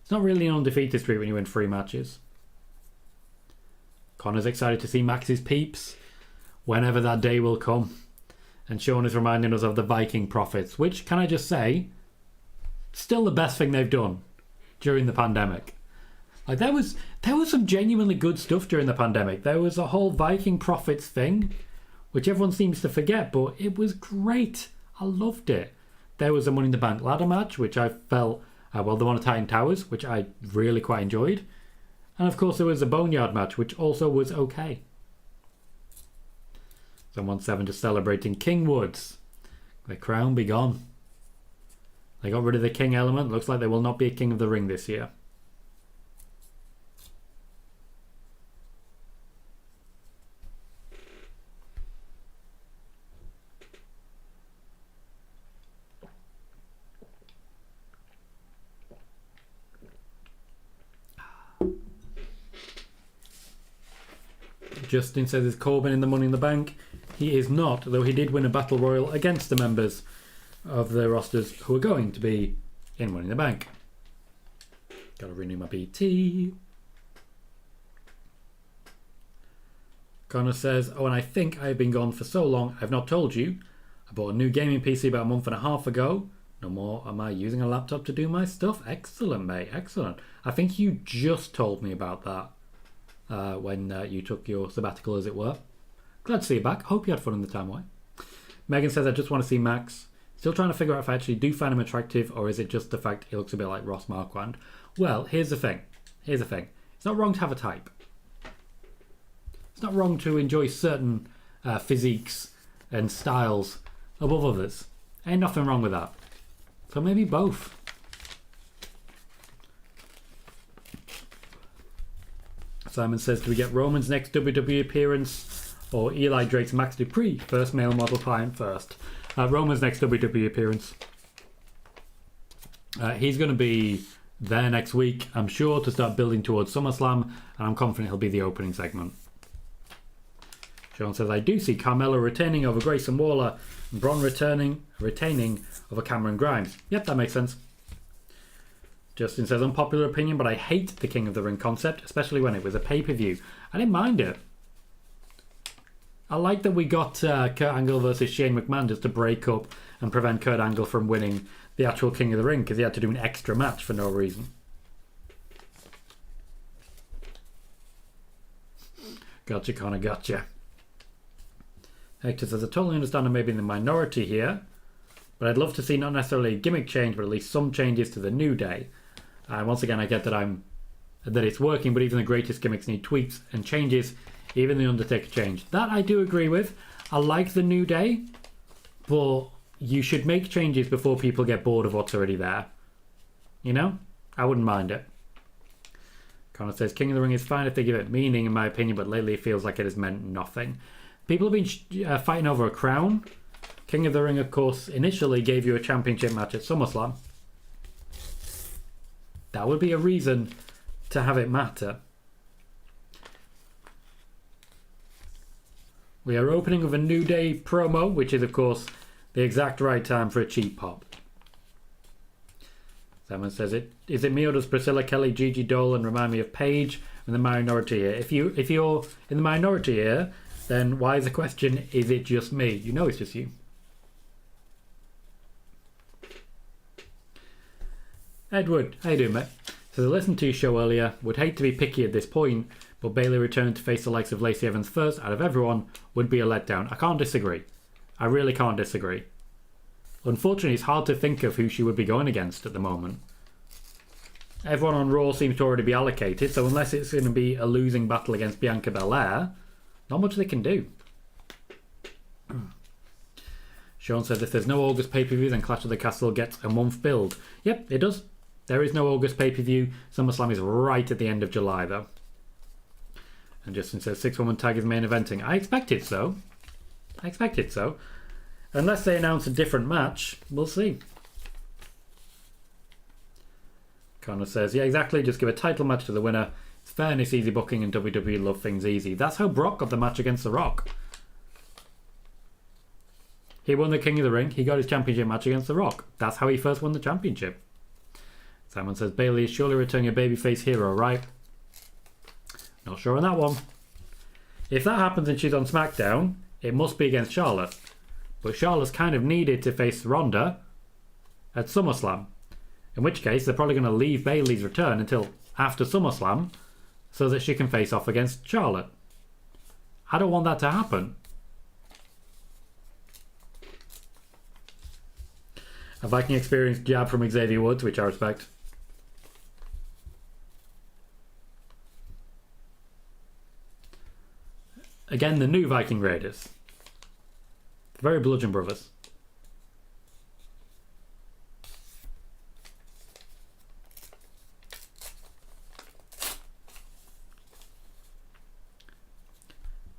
It's not really an undefeated streak when you win 3 matches. Connor's excited to see Max's peeps whenever that day will come. And Sean is reminding us of the Viking Profits, which, can I just say, still the best thing they've done during the pandemic. Like there was some genuinely good stuff during the pandemic. There was a whole Viking Profits thing, which everyone seems to forget, but it was great. I loved it. There was a Money in the Bank ladder match, which I felt, the one at Titan Towers, which I really quite enjoyed. And of course there was a Boneyard match, which also was okay. Someone 7 just celebrating King Woods. The crown be gone. They got rid of the king element. Looks like there will not be a King of the Ring this year. Justin says, is Corbin in the Money in the Bank? He is not, though he did win a battle royal against the members of the rosters who are going to be in Money in the Bank. Gotta renew my BT. Connor says, oh, and I think I've been gone for so long, I've not told you. I bought a new gaming PC about a month and a half ago. No more am I using a laptop to do my stuff. Excellent, mate, excellent. I think you just told me about that when you took your sabbatical, as it were. Glad to see you back. Hope you had fun in the time away. Megan says, I just want to see Max. Still trying to figure out if I actually do find him attractive, or is it just the fact he looks a bit like Ross Marquand? Well, here's the thing. It's not wrong to have a type. It's not wrong to enjoy certain physiques and styles above others. Ain't nothing wrong with that. So maybe both. Simon says, do we get Roman's next WWE appearance or Eli Drake's Max Dupree? First male model client first. Roman's next WWE appearance. He's going to be there next week, I'm sure, to start building towards SummerSlam, and I'm confident he'll be the opening segment. Sean says, I do see Carmella retaining over Grayson Waller and Braun retaining over Cameron Grimes. Yep, that makes sense. Justin says, unpopular opinion, but I hate the King of the Ring concept, especially when it was a pay-per-view. I didn't mind it. I like that we got Kurt Angle versus Shane McMahon just to break up and prevent Kurt Angle from winning the actual King of the Ring because he had to do an extra match for no reason. Gotcha, Connor, gotcha. Hector says, I totally understand I may be in the minority here, But I'd love to see not necessarily a gimmick change, but at least some changes to the New Day. And once again, I get that it's working, but even the greatest gimmicks need tweaks and changes. Even the Undertaker change. That I do agree with. I like the New Day, but you should make changes before people get bored of what's already there. You know? I wouldn't mind it. Connor says, King of the Ring is fine if they give it meaning, in my opinion, but lately it feels like it has meant nothing. People have been fighting over a crown. King of the Ring, of course, initially gave you a championship match at SummerSlam. That would be a reason to have it matter. We are opening with a New Day promo, which is, of course, the exact right time for a cheap pop. Someone says, is it me or does Priscilla Kelly, Gigi Dolan remind me of Paige in the minority here? If you're in the minority here, then why is the question, is it just me? You know it's just you. Edward, how you doing, mate? Says, I listened to your show earlier. Would hate to be picky at this point, but Bayley returning to face the likes of Lacey Evans first out of everyone would be a letdown. I can't disagree. I really can't disagree. Unfortunately, it's hard to think of who she would be going against at the moment. Everyone on Raw seems to already be allocated, so unless it's going to be a losing battle against Bianca Belair, not much they can do. Sean said, if there's no August pay-per-view, then Clash of the Castle gets a month build. Yep, it does. There is no August pay-per-view. SummerSlam is right at the end of July, though. And Justin says, 6-woman tag is main eventing. I expected so. Unless they announce a different match, we'll see. Connor says, yeah, exactly. Just give a title match to the winner. It's fairness, easy booking, and WWE love things easy. That's how Brock got the match against The Rock. He won the King of the Ring. He got his championship match against The Rock. That's how he first won the championship. Simon says, Bayley is surely returning a babyface hero, right? Not sure on that one. If that happens and she's on SmackDown, it must be against Charlotte. But Charlotte's kind of needed to face Ronda at SummerSlam. In which case, they're probably going to leave Bayley's return until after SummerSlam so that she can face off against Charlotte. I don't want that to happen. A Viking experience jab from Xavier Woods, which I respect. Again, the new Viking Raiders. Very Bludgeon Brothers.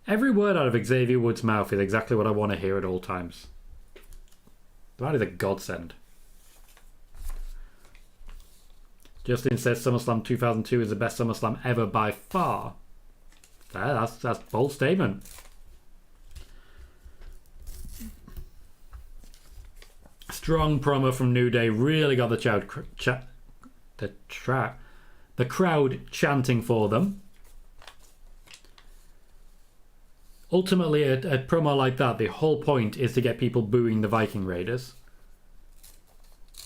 Every word out of Xavier Woods' mouth is exactly what I want to hear at all times. That is a godsend. Justin says SummerSlam 2002 is the best SummerSlam ever by far. That's a bold statement. Strong promo from New Day really got the crowd chanting for them. Ultimately, a promo like that, the whole point is to get people booing the Viking Raiders.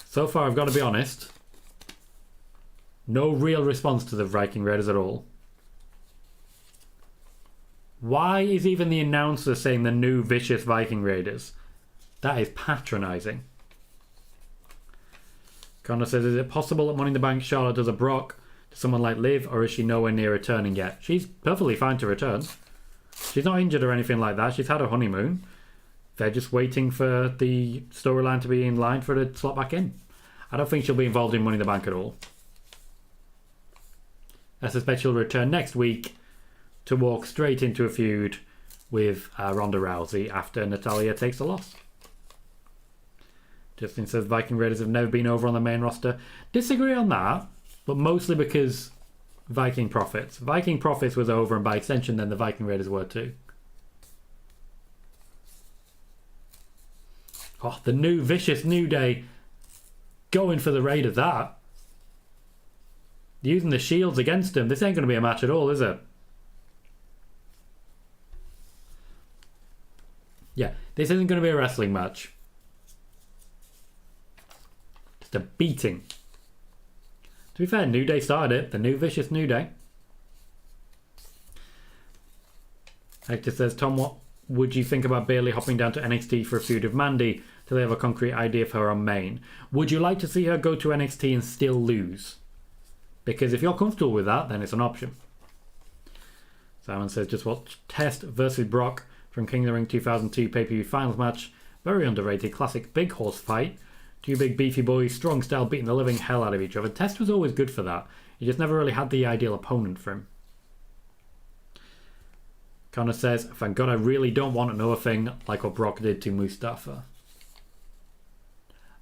So far, I've got to be honest, no real response to the Viking Raiders at all. Why is even the announcer saying the new vicious Viking Raiders? That is patronising. Connor says, is it possible that Money in the Bank Charlotte does a Brock to someone like Liv, or is she nowhere near returning yet? She's perfectly fine to return. She's not injured or anything like that. She's had a honeymoon. They're just waiting for the storyline to be in line for her to slot back in. I don't think she'll be involved in Money in the Bank at all. I suspect she'll return next week to walk straight into a feud with Ronda Rousey after Natalya takes a loss. Justin says Viking Raiders have never been over on the main roster. Disagree on that, but mostly because Viking Profits. Viking Profits was over, and by extension then the Viking Raiders were too. Oh, the new vicious New Day going for the Raiders. That. Using the shields against him. This ain't going to be a match at all, is it? Yeah, this isn't going to be a wrestling match. Just a beating. To be fair, New Day started it. The new vicious New Day. Hector says, Tom would you think about Bayley hopping down to NXT for a feud with Mandy till they have a concrete idea of her on main? Would you like to see her go to NXT and still lose? Because if you're comfortable with that, then it's an option. Simon says, just watch Test versus Brock from King of the Ring 2002 pay-per-view finals match. Very underrated, classic big horse fight. Two big beefy boys, strong style, beating the living hell out of each other. Test was always good for that. He just never really had the ideal opponent for him. Connor says, thank God I really don't want another thing like what Brock did to Mustafa.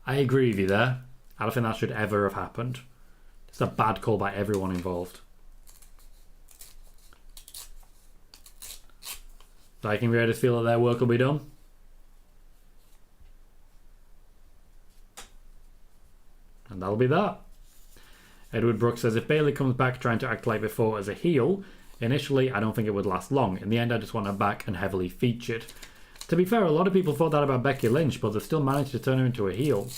I agree with you there. I don't think that should ever have happened. It's a bad call by everyone involved. Viking Raiders feel that their work will be done. And that'll be that. Edward Brooks says, if Bayley comes back trying to act like before as a heel, initially I don't think it would last long. In the end, I just want her back and heavily featured. To be fair, a lot of people thought that about Becky Lynch, but they've still managed to turn her into a heel.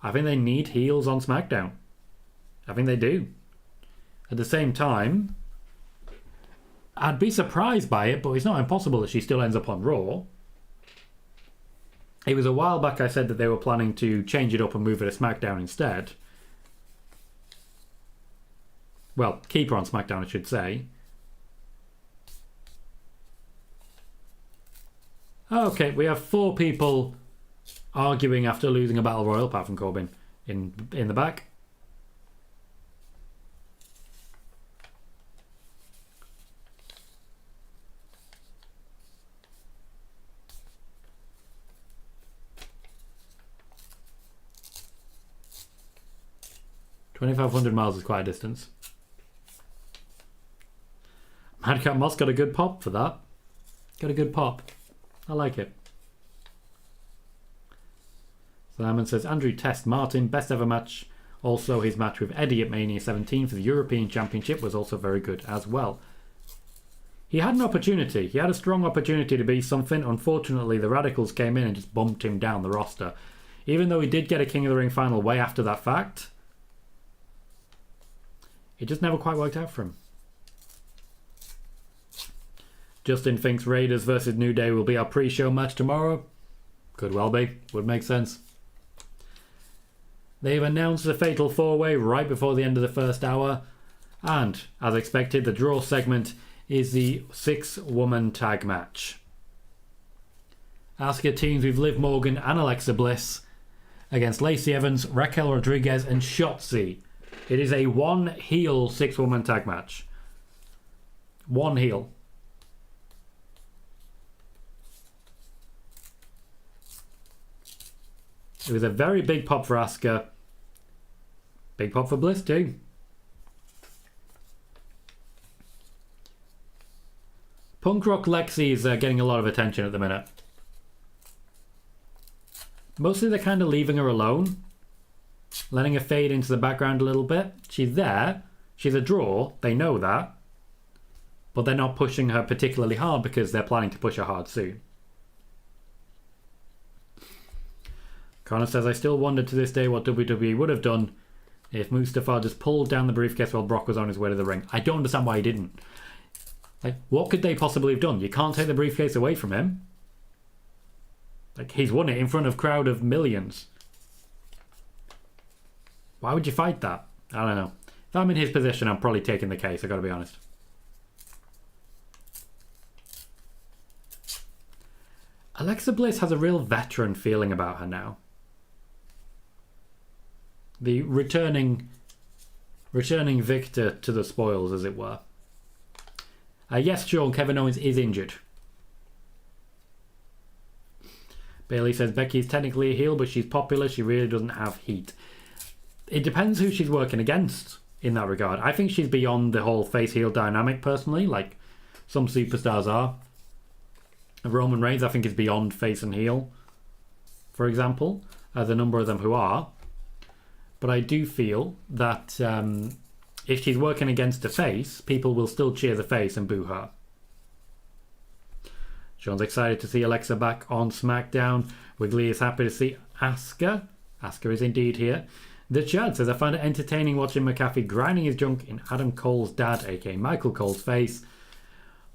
I think they need heels on SmackDown. I think they do. At the same time, I'd be surprised by it, but it's not impossible that she still ends up on Raw. It was a while back I said that they were planning to change it up and move it to SmackDown instead. Well, keep her on SmackDown, I should say. Okay, we have 4 people arguing after losing a Battle Royal, apart from Corbin, in the back. $2,500 miles is quite a distance. Madcap Moss got a good pop for that. Got a good pop. I like it. Simon says, Andrew Test Martin, best ever match. Also, his match with Eddie at Mania 17 for the European Championship was also very good as well. He had an opportunity. He had a strong opportunity to be something. Unfortunately, the Radicals came in and just bumped him down the roster. Even though he did get a King of the Ring final way after that fact, it just never quite worked out for him. Justin thinks Raiders versus New Day will be our pre-show match tomorrow. Could well be. Would make sense. They've announced the Fatal 4-Way right before the end of the first hour. And, as expected, the draw segment is the 6-woman tag match. Asuka teams with Liv Morgan and Alexa Bliss against Lacey Evans, Raquel Rodriguez and Shotzi. It is a 1-heel 6-woman tag match. 1 heel. It was a very big pop for Asuka. Big pop for Bliss too. Punk Rock Lexi is getting a lot of attention at the minute. Mostly they're kind of leaving her alone. Letting her fade into the background a little bit. She's there. She's a draw. They know that. But they're not pushing her particularly hard because they're planning to push her hard soon. Connor says, I still wonder to this day what WWE would have done if Mustafa just pulled down the briefcase while Brock was on his way to the ring. I don't understand why he didn't. Like, what could they possibly have done? You can't take the briefcase away from him. Like, he's won it in front of a crowd of millions. Why would you fight that? I don't know. If I'm in his position, I'm probably taking the case, I've got to be honest. Alexa Bliss has a real veteran feeling about her now. The returning victor to the spoils, as it were. Yes, Sean, Kevin Owens is injured. Bayley says Becky is technically a heel, but she's popular. She really doesn't have heat. It depends who she's working against in that regard. I think she's beyond the whole face-heel dynamic, personally, like some superstars are. Roman Reigns, I think, is beyond face and heel, for example, as a number of them who are. But I do feel that if she's working against a face, people will still cheer the face and boo her. Sean's excited to see Alexa back on SmackDown. Wiggly is happy to see Asuka. Asuka is indeed here. The Chad says, I find it entertaining watching McAfee grinding his junk in Adam Cole's dad, aka Michael Cole's face.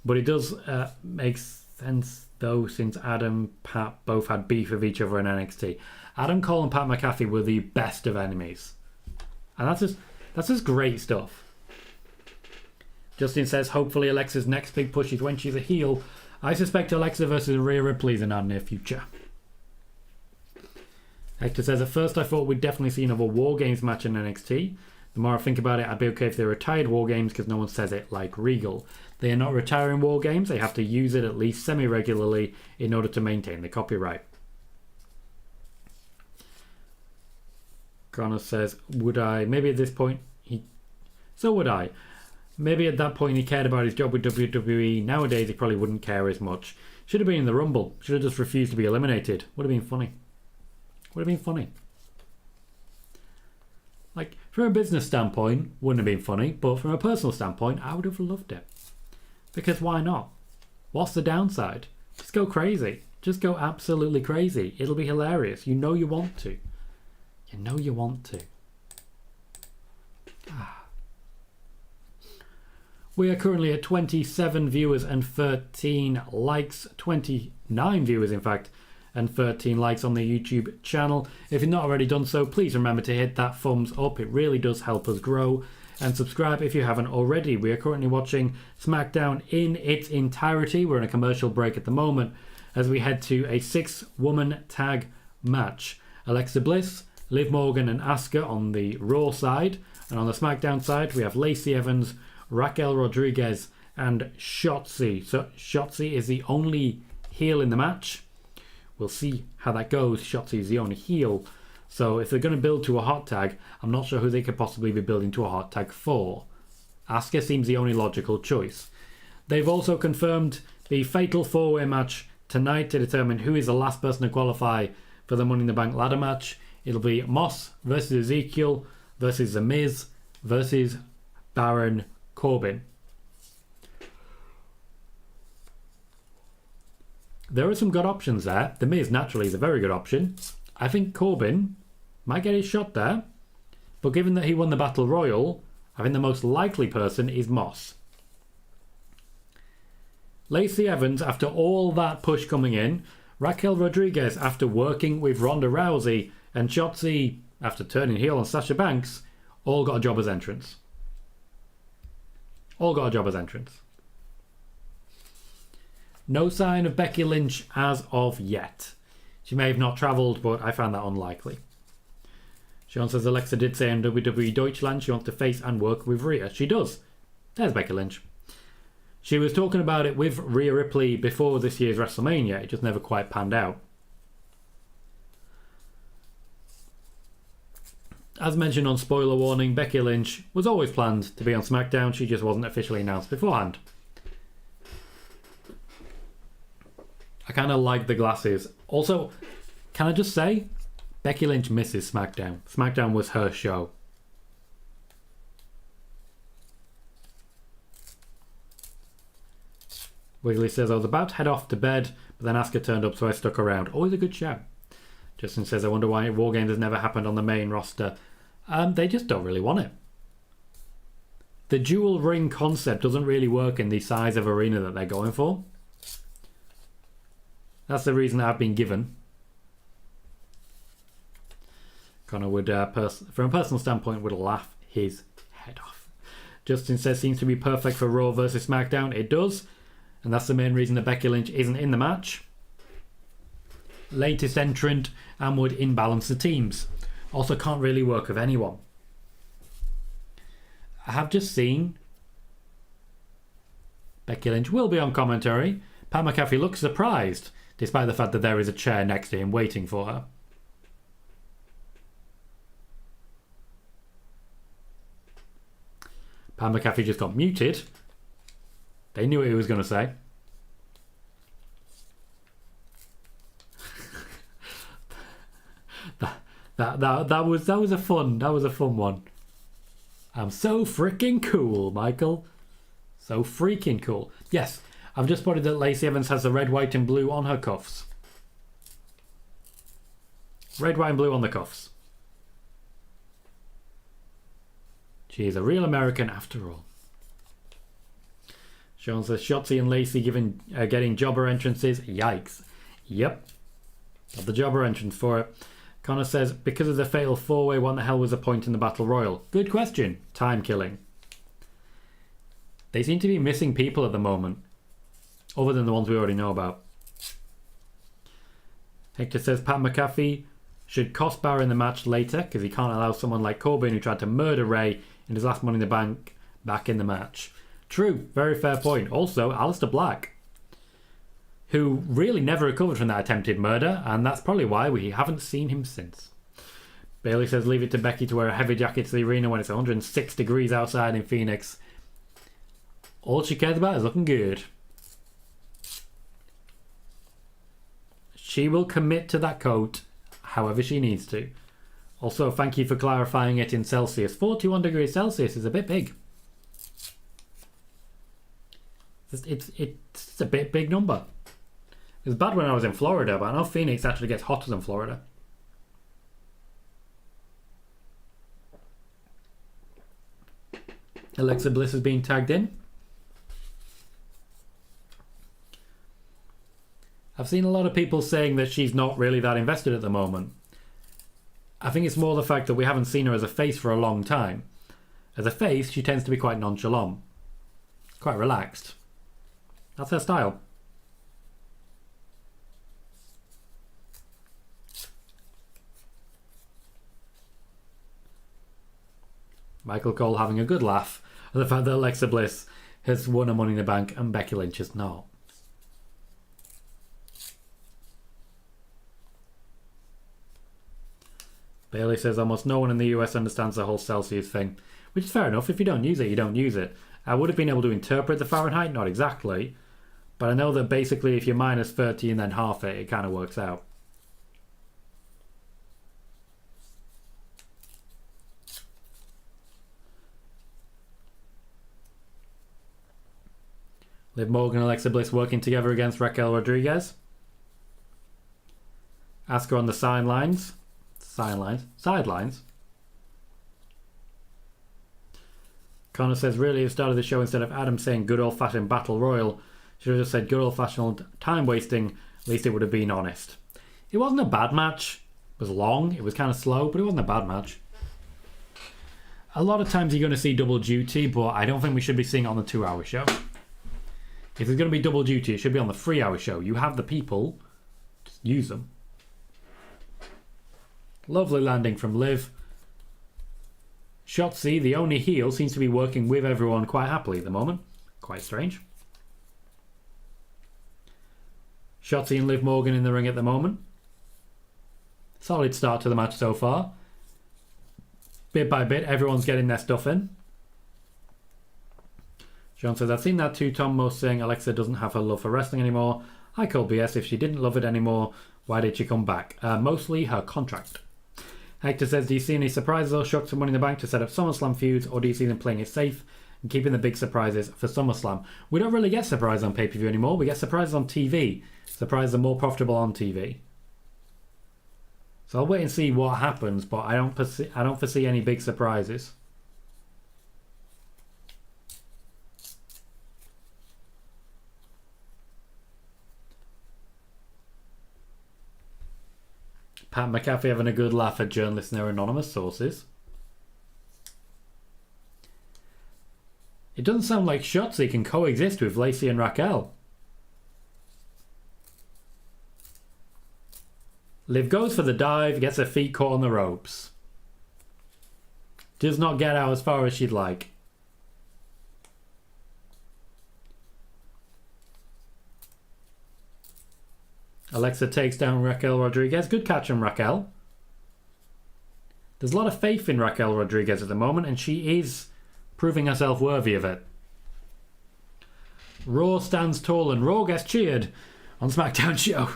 But it does makes since Adam, Pat both had beef with each other in NXT. Adam Cole and Pat McAfee were the best of enemies. And that's just great stuff. Justin says, hopefully Alexa's next big push is when she's a heel. I suspect Alexa versus Rhea Ripley is in our near future. Hector says, at first I thought we'd definitely see another War Games match in NXT. The more I think about it, I'd be okay if they retired War Games because no one says it like Regal. They are not retiring War Games. They have to use it at least semi-regularly in order to maintain the copyright. Connor says, would I? Maybe at this point, so would I. Maybe at that point he cared about his job with WWE. Nowadays he probably wouldn't care as much. Should have been in the Rumble. Should have just refused to be eliminated. Would have been funny. Would have been funny. Like, from a business standpoint, wouldn't have been funny. But from a personal standpoint, I would have loved it. Because why not? What's the downside? Just go crazy. Just go absolutely crazy. It'll be hilarious. You know you want to. You know you want to. We are currently at 27 viewers and 13 likes. 29 viewers, in fact, and 13 likes on the YouTube channel. If you've not already done so, please remember to hit that thumbs up. It really does help us grow. And subscribe if you haven't already. We are currently watching SmackDown in its entirety. We're in a commercial break at the moment as we head to a 6-woman tag match. Alexa Bliss, Liv Morgan and Asuka on the Raw side. And on the SmackDown side, we have Lacey Evans, Raquel Rodriguez and Shotzi. So Shotzi is the only heel in the match. We'll see how that goes. Shotzi is the only heel. So if they're going to build to a hot tag, I'm not sure who they could possibly be building to a hot tag for. Asuka seems the only logical choice. They've also confirmed the fatal 4-way match tonight to determine who is the last person to qualify for the Money in the Bank ladder match. It'll be Moss versus Ezekiel versus The Miz versus Baron Corbin. There are some good options there. The Miz naturally is a very good option. I think Corbin might get his shot there. But given that he won the Battle Royal, I think the most likely person is Moss. Lacey Evans, after all that push coming in, Raquel Rodriguez, after working with Ronda Rousey, and Shotzi, after turning heel on Sasha Banks, all got a job as entrance. All got a job as entrance. No sign of Becky Lynch as of yet. She may have not travelled, but I found that unlikely. Sean says Alexa did say on WWE Deutschland she wants to face and work with Rhea. She does. There's Becky Lynch. She was talking about it with Rhea Ripley before this year's WrestleMania. It just never quite panned out. As mentioned on Spoiler Warning, Becky Lynch was always planned to be on SmackDown. She just wasn't officially announced beforehand. I kind of like the glasses. Also, can I just say, Becky Lynch misses SmackDown. SmackDown was her show. Wiggly says, I was about to head off to bed, but then Asuka turned up, so I stuck around. Always a good show. Justin says, I wonder why War Games has never happened on the main roster. They just don't really want it. The dual ring concept doesn't really work in the size of arena that they're going for. That's the reason I've been given. Connor would, from a personal standpoint, would laugh his head off. Justin says, seems to be perfect for Raw versus SmackDown. It does. And that's the main reason that Becky Lynch isn't in the match. Latest entrant and would imbalance the teams. Also can't really work with anyone. I have just seen Becky Lynch will be on commentary. Pat McAfee looks surprised, despite the fact that there is a chair next to him waiting for her. Pat McAfee just got muted. They knew what he was going to say. That was a fun one. I'm so freaking cool, Michael. So freaking cool. Yes, I've just spotted that Lacey Evans has the red, white and blue on her cuffs. Red, white and blue on the cuffs. She is a real American after all. Sean says Shotzi and Lacey getting jobber entrances. Yikes. Yep. Got the jobber entrance for it. Connor says, because of the fatal four-way, what the hell was the point in the Battle Royal? Good question. Time killing. They seem to be missing people at the moment. Other than the ones we already know about. Hector says Pat McAfee should cost Barra in the match later because he can't allow someone like Corbin who tried to murder Ray in his last Money in the Bank back in the match. True. Very fair point. Also, Aleister Black, who really never recovered from that attempted murder, and that's probably why we haven't seen him since. Bailey says leave it to Becky to wear a heavy jacket to the arena when it's 106 degrees outside in Phoenix. All she cares about is looking good. She will commit to that coat however she needs to. Also, thank you for clarifying it in Celsius. 41 degrees Celsius is a bit big. It's a bit big number. It was bad when I was in Florida, but I know Phoenix actually gets hotter than Florida. Alexa Bliss is being tagged in. I've seen a lot of people saying that she's not really that invested at the moment. I think it's more the fact that we haven't seen her as a face for a long time. As a face, she tends to be quite nonchalant. Quite relaxed. That's her style. Michael Cole having a good laugh at the fact that Alexa Bliss has won a Money in the Bank and Becky Lynch has not. Bailey says almost no one in the US understands the whole Celsius thing, which is fair enough. If you don't use it, you don't use it. I would have been able to interpret the Fahrenheit, not exactly, but I know that basically if you're minus 30 and then half it, it kind of works out. Liv Morgan and Alexa Bliss working together against Raquel Rodriguez. Asuka on the sidelines. Sidelines. Connor says, really, at the start of the show, instead of Adam saying good old-fashioned battle royal, should have just said good old-fashioned time wasting. At least it would have been honest. It wasn't a bad match. It was long. It was kind of slow, but it wasn't a bad match. A lot of times you're going to see double duty, but I don't think we should be seeing it on the 2-hour show. If there's going to be double duty, it should be on the 3-hour show. You have the people, just use them. Lovely landing from Liv. Shotzi, the only heel, seems to be working with everyone quite happily at the moment. Quite strange. Shotzi and Liv Morgan in the ring at the moment. Solid start to the match so far. Bit by bit, everyone's getting their stuff in. Sean says, I've seen that too. Tom Most saying Alexa doesn't have her love for wrestling anymore. I call BS. If she didn't love it anymore, why did she come back? Mostly her contract. Hector says, do you see any surprises or shocks for Money in the Bank to set up SummerSlam feuds, or do you see them playing it safe and keeping the big surprises for SummerSlam? We don't really get surprises on pay-per-view anymore. We get surprises on TV. Surprises are more profitable on TV. So I'll wait and see what happens, but I don't foresee any big surprises. Pat McAfee having a good laugh at journalists and their anonymous sources. It doesn't sound like Shotzi can coexist with Lacey and Raquel. Liv goes for the dive, gets her feet caught on the ropes. Does not get out as far as she'd like. Alexa takes down Raquel Rodriguez. Good catch on Raquel. There's a lot of faith in Raquel Rodriguez at the moment, and she is proving herself worthy of it. Raw stands tall, and Raw gets cheered on SmackDown show.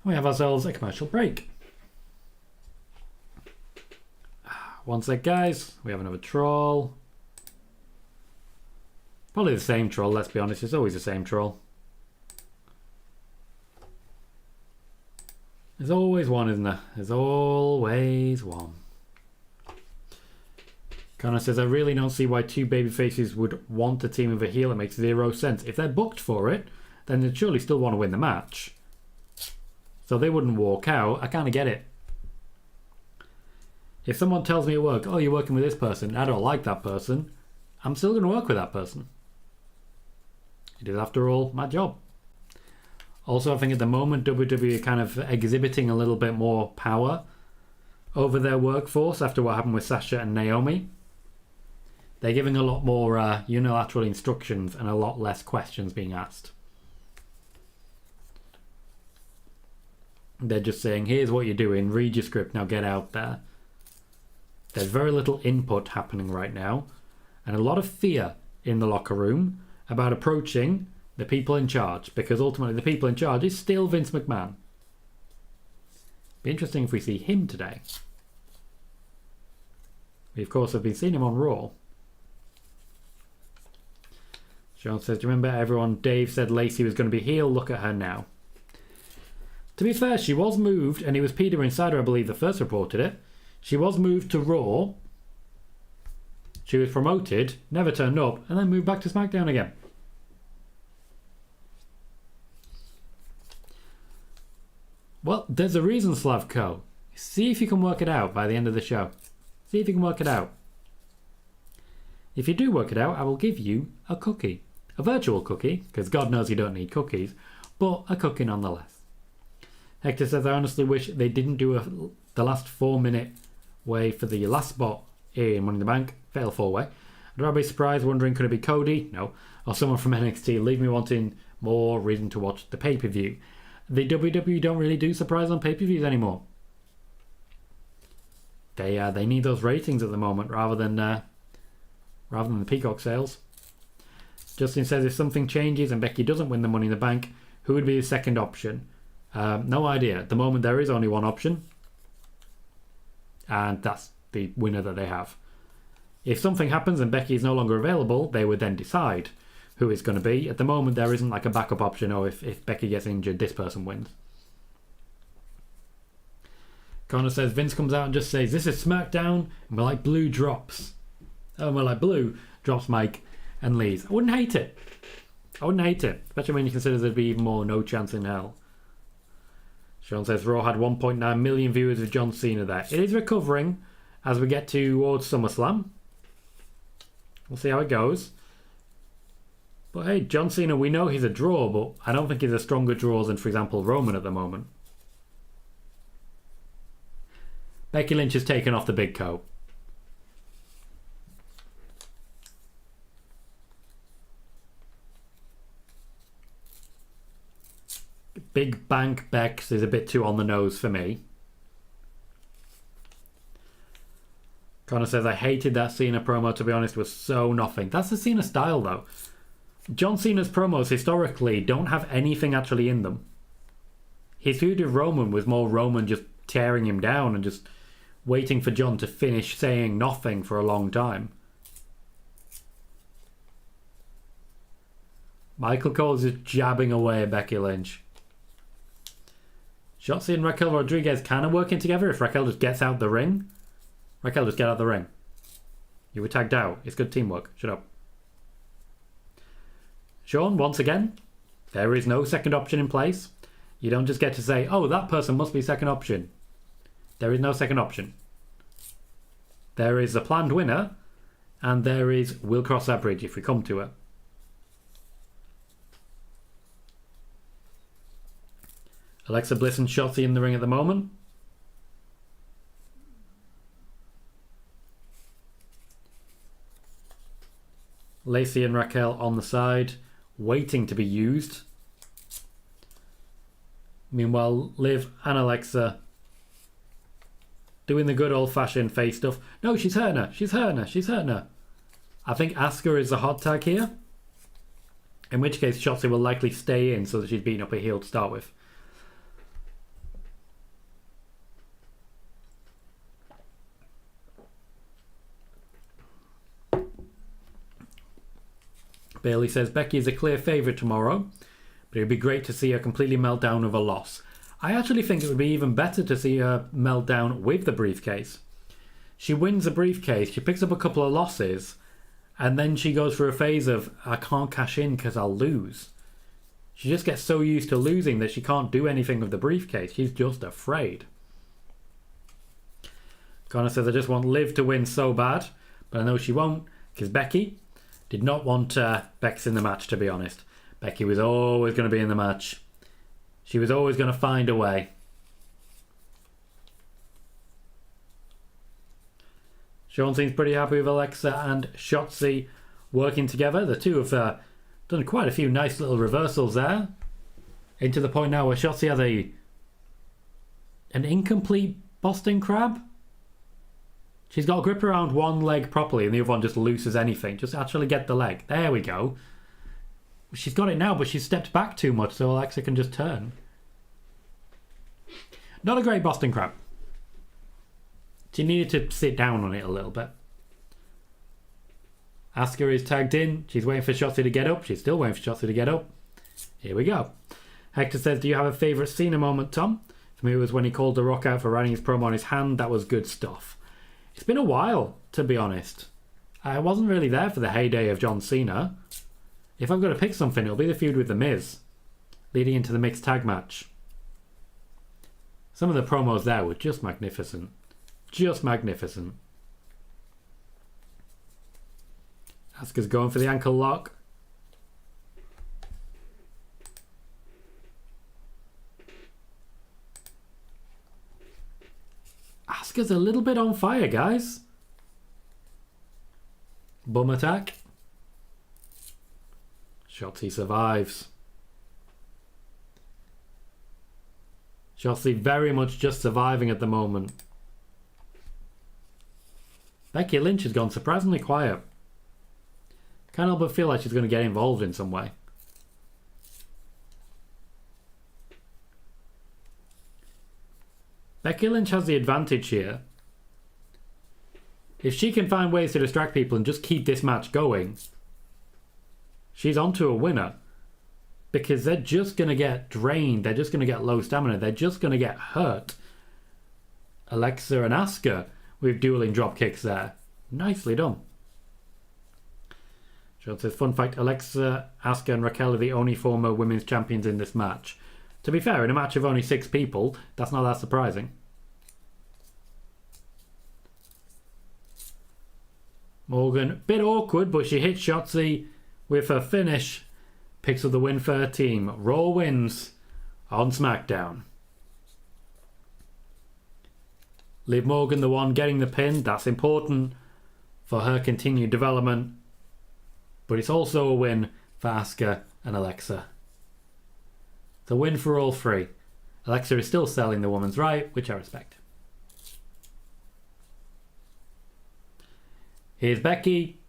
We have ourselves a commercial break. One sec, guys. We have another troll. Probably the same troll, let's be honest. It's always the same troll. There's always one, isn't there? There's always one. Connor says, I really don't see why two babyfaces would want a team with a heel. It makes zero sense. If they're booked for it, then they'd surely still want to win the match. So they wouldn't walk out. I kind of get it. If someone tells me at work, oh, you're working with this person, I don't like that person, I'm still going to work with that person. It is, after all, my job. Also, I think at the moment, WWE are kind of exhibiting a little bit more power over their workforce after what happened with Sasha and Naomi. They're giving a lot more unilateral instructions and a lot less questions being asked. They're just saying, here's what you're doing, read your script, now get out there. There's very little input happening right now, and a lot of fear in the locker room about approaching the people in charge, because ultimately the people in charge is still Vince McMahon. Be interesting if we see him today. We, of course, have been seeing him on Raw. Sean says, do you remember everyone? Dave said Lacey was going to be heel. Look at her now. To be fair, she was moved, and it was Peter Insider, I believe, that first reported it. She was moved to Raw. She was promoted, never turned up, and then moved back to SmackDown again. Well, there's a reason, Slavko. See if you can work it out by the end of the show. See if you can work it out. If you do work it out, I will give you a cookie. A virtual cookie, because God knows you don't need cookies, but a cookie nonetheless. Hector says, I honestly wish they didn't do the last 4-minute way for the last spot in Money in the Bank. Fatal 4-way. I'd rather be surprised, wondering, could it be Cody? No. Or someone from NXT. Leave me wanting more reason to watch the pay-per-view. The WWE don't really do surprise on pay-per-views anymore. They need those ratings at the moment rather than the Peacock sales. Justin says, if something changes and Becky doesn't win the Money in the Bank, who would be the second option? No idea. At the moment, there is only one option, and that's the winner that they have. If something happens and Becky is no longer available, they would then decide who it's going to be. At the moment, there isn't like a backup option, or if Becky gets injured, this person wins. Connor says, Vince comes out and just says, this is SmackDown, and we're like, Blue drops. Oh, we're like, Blue drops Mike and leaves. I wouldn't hate it. I wouldn't hate it, especially when you consider there'd be even more no chance in hell. Sean says, Raw had 1.9 million viewers with John Cena there. It is recovering as we get towards SummerSlam. We'll see how it goes. But hey, John Cena, we know he's a draw, but I don't think he's a stronger draw than, for example, Roman at the moment. Becky Lynch has taken off the big coat. Big Bank Bex is a bit too on the nose for me. Connor says, I hated that Cena promo, to be honest, it was so nothing. That's the Cena style, though. John Cena's promos historically don't have anything actually in them. His feud with Roman was more Roman just tearing him down and just waiting for John to finish saying nothing for a long time. Michael Cole's just jabbing away at Becky Lynch. Shotzi and Raquel Rodriguez kind of working together if Raquel just gets out the ring. Raquel, just get out the ring. You were tagged out. It's good teamwork. Shut up. Sean, once again, there is no second option in place. You don't just get to say, oh, that person must be second option. There is no second option. There is a planned winner, and there is, we'll cross that bridge if we come to it. Alexa Bliss and Shotzi in the ring at the moment. Lacey and Raquel on the side, waiting to be used. Meanwhile, Liv and Alexa doing the good old-fashioned face stuff. No, she's hurting her. She's hurting her. She's hurting her. I think Asuka is the hot tag here. In which case, Shotzi will likely stay in so that she's beating up a heel to start with. Bailey says, Becky is a clear favourite tomorrow, but it would be great to see her completely melt down of a loss. I actually think it would be even better to see her melt down with the briefcase. she wins a briefcase, she picks up a couple of losses, and then she goes through a phase of, I can't cash in because I'll lose. She just gets so used to losing that she can't do anything with the briefcase. She's just afraid. Connor says, I just want Liv to win so bad, but I know she won't, because Becky did not want Bex in the match, to be honest. Becky was always going to be in the match. She was always going to find a way. Sean seems pretty happy with Alexa and Shotzi working together. The two have done quite a few nice little reversals there. Into the point now where Shotzi has an incomplete Boston Crab. She's got to grip around one leg properly and the other one just loose as anything. Just actually get the leg. There we go. She's got it now, but she's stepped back too much, so Alexa can just turn. Not a great Boston Crab. She needed to sit down on it a little bit. Asuka is tagged in. She's waiting for Shotzi to get up. She's still waiting for Shotzi to get up. Here we go. Hector says, do you have a favourite Cena moment, Tom? For me, it was when he called The Rock out for writing his promo on his hand. That was good stuff. It's been a while, to be honest. I wasn't really there for the heyday of John Cena. If I've got to pick something, it'll be the feud with The Miz, leading into the mixed tag match. Some of the promos there were just magnificent. Just magnificent. Asuka's going for the ankle lock. Asuka's a little bit on fire, guys. Bum attack. Shotzi survives. Shotzi very much just surviving at the moment. Becky Lynch has gone surprisingly quiet. Can't help but feel like she's going to get involved in some way. Becky Lynch has the advantage here. If she can find ways to distract people and just keep this match going, she's onto a winner. Because they're just going to get drained. They're just going to get low stamina. They're just going to get hurt. Alexa and Asuka with dueling drop kicks there. Nicely done. Sean says, fun fact, Alexa, Asuka and Raquel are the only former women's champions in this match. To be fair, in a match of only 6 people, that's not that surprising. Morgan, bit awkward, but she hits Shotzi with her finish. Picks up the win for her team. Raw wins on SmackDown. Liv Morgan, the one getting the pin. That's important for her continued development. But it's also a win for Asuka and Alexa. It's a win for all three. Alexa is still selling the woman's right, which I respect. Here's Becky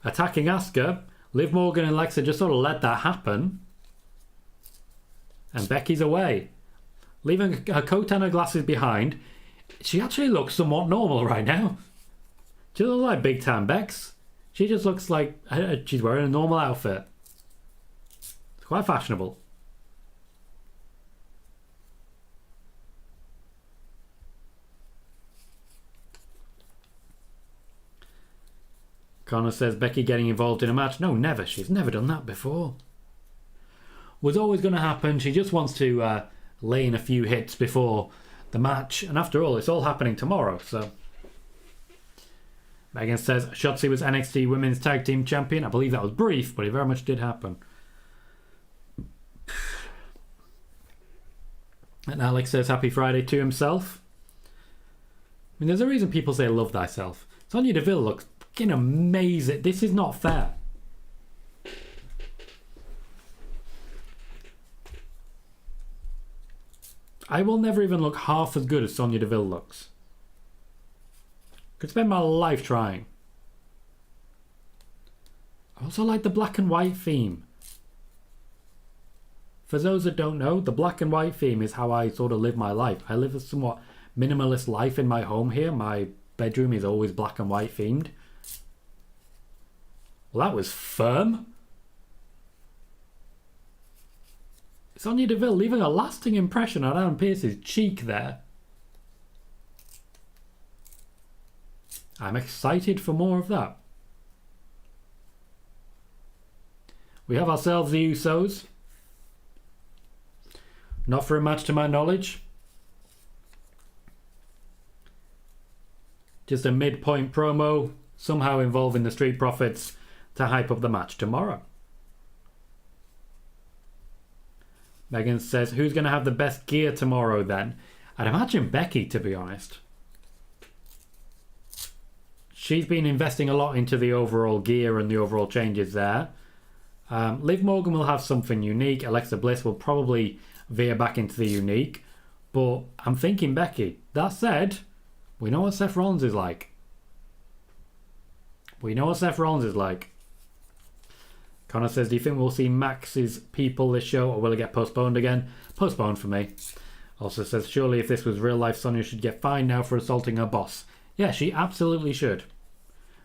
attacking Asuka. Liv Morgan and Alexa just sort of let that happen. And Becky's away. Leaving her coat and her glasses behind. She actually looks somewhat normal right now. She doesn't look like big time Bex. She just looks like she's wearing a normal outfit. It's quite fashionable. Connor says, Becky getting involved in a match. No, never. She's never done that before. Was always going to happen. She just wants to lay in a few hits before the match. And after all, it's all happening tomorrow. So Megan says, Shotzi was NXT Women's Tag Team Champion. I believe that was brief, but it very much did happen. And Alex says, Happy Friday to himself. I mean, there's a reason people say love thyself. Sonya Deville looks fucking amazing. This is not fair. I will never even look half as good as Sonya Deville looks. Could spend my life trying. I also like the black and white theme. For those that don't know, the black and white theme is how I sort of live my life. I live a somewhat minimalist life in my home here. My bedroom is always black and white themed. Well, that was firm. Sonya Deville leaving a lasting impression on Adam Pearce's cheek there. I'm excited for more of that. We have ourselves the Usos. Not for a match to my knowledge. Just a midpoint promo, somehow involving the Street Profits to hype up the match tomorrow. Megan says, who's going to have the best gear tomorrow then? I'd imagine Becky, to be honest. She's been investing a lot into the overall gear and the overall changes there. Liv Morgan will have something unique. Alexa Bliss will probably veer back into the unique. But I'm thinking Becky. That said, we know what Seth Rollins is like. Connor says, do you think we'll see Max's people this show, or will it get postponed again? Postponed for me. Also says, surely if this was real life, Sonya should get fined now for assaulting her boss. Yeah, she absolutely should.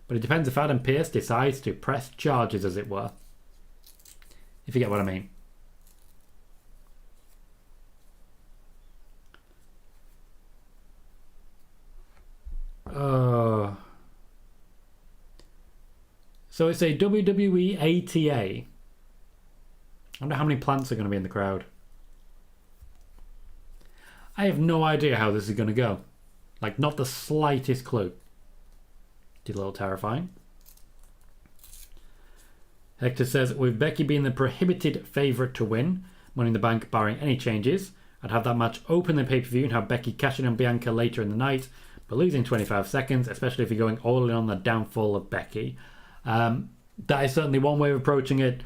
But it depends if Adam Pearce decides to press charges, as it were. If you get what I mean. So it's a WWE ATA. I wonder how many plants are going to be in the crowd. I have no idea how this is going to go. Like, not the slightest clue. Did a little terrifying. Hector says, with Becky being the prohibited favourite to win Money in the Bank barring any changes, I'd have that match open the pay-per-view and have Becky cashing on Bianca later in the night, but losing 25 seconds, especially if you're going all in on the downfall of Becky. That is certainly one way of approaching it.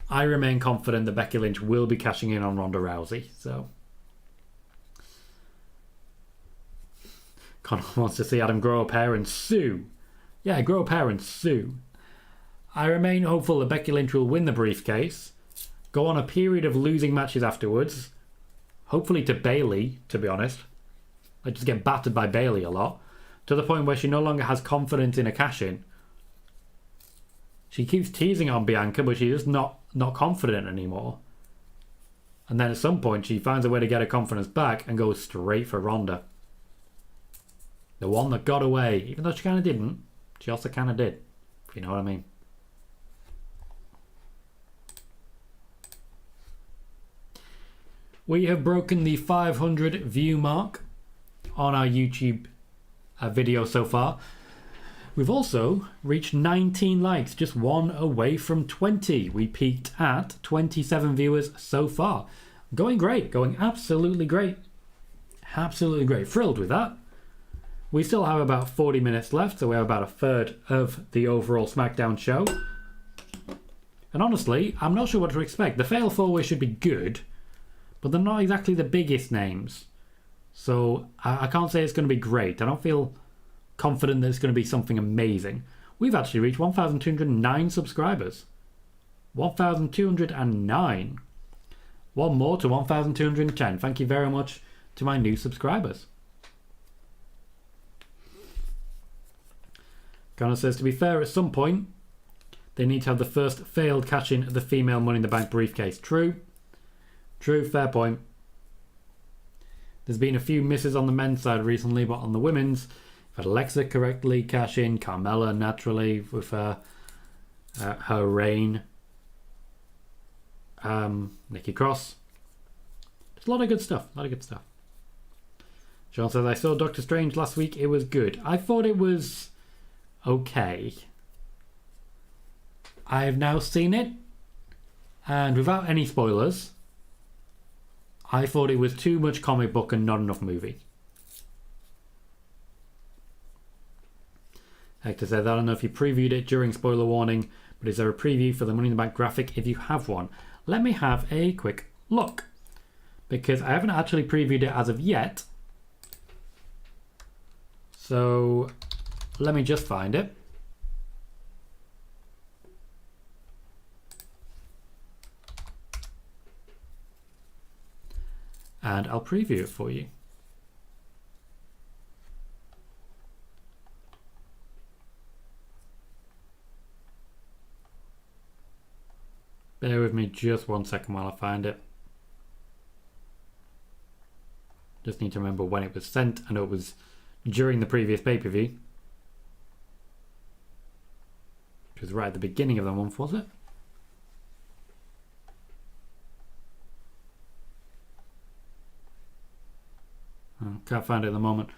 I remain confident that Becky Lynch will be cashing in on Ronda Rousey. So Connor wants to see Adam grow up hair and sue. Yeah, grow up hair and sue. I remain hopeful that Becky Lynch will win the briefcase, go on a period of losing matches afterwards, hopefully to Bayley, to be honest. I just get battered by Bayley a lot, to the point where she no longer has confidence in a cash-in. She keeps teasing on Bianca, but she's just not confident anymore. And then at some point, she finds a way to get her confidence back and goes straight for Ronda. The one that got away, even though she kind of didn't, she also kind of did, if you know what I mean. We have broken the 500 view mark on our YouTube video so far. We've also reached 19 likes, just one away from 20. We peaked at 27 viewers so far. Going great, going absolutely great. Absolutely great. Thrilled with that. We still have about 40 minutes left, so we have about a third of the overall SmackDown show. And honestly, I'm not sure what to expect. The Fatal 4-Way should be good, but they're not exactly the biggest names. So I can't say it's going to be great. I don't feel confident that it's going to be something amazing. We've actually reached 1,209 subscribers. 1,209. One more to 1,210. Thank you very much to my new subscribers. Connor says, to be fair, at some point, they need to have the first failed cash-in of the female Money in the Bank briefcase. True. True, fair point. There's been a few misses on the men's side recently, but on the women's, had Alexa correctly cash in, Carmella naturally with her reign, Nikki Cross. There's a lot of good stuff. Sean says, I saw Doctor Strange last week. It was good. I thought it was okay. I have now seen it, and without any spoilers, I thought it was too much comic book and not enough movie. Hector said, I don't know if you previewed it during spoiler warning, but is there a preview for the Money in the Bank graphic if you have one? Let me have a quick look, because I haven't actually previewed it as of yet. So let me just find it. And I'll preview it for you. Bear with me just 1 second while I find it. Just need to remember when it was sent. I know it was during the previous pay-per-view. was right at the beginning of the month, was it? Oh, can't find it at the moment.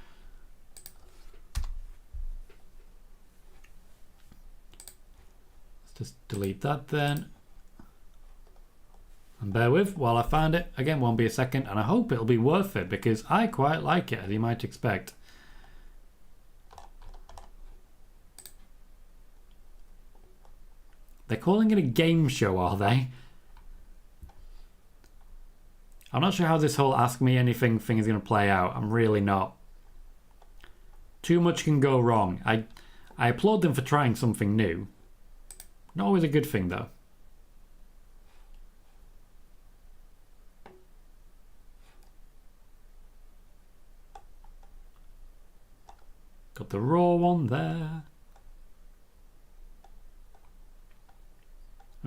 Let's just delete that then. And bear with while I find it. Again, won't be a second, and I hope it'll be worth it because I quite like it, as you might expect. They're calling it a game show, are they? I'm not sure how this whole Ask Me Anything thing is going to play out. I'm really not. Too much can go wrong. I applaud them for trying something new. Not always a good thing, though. Got the Raw one there.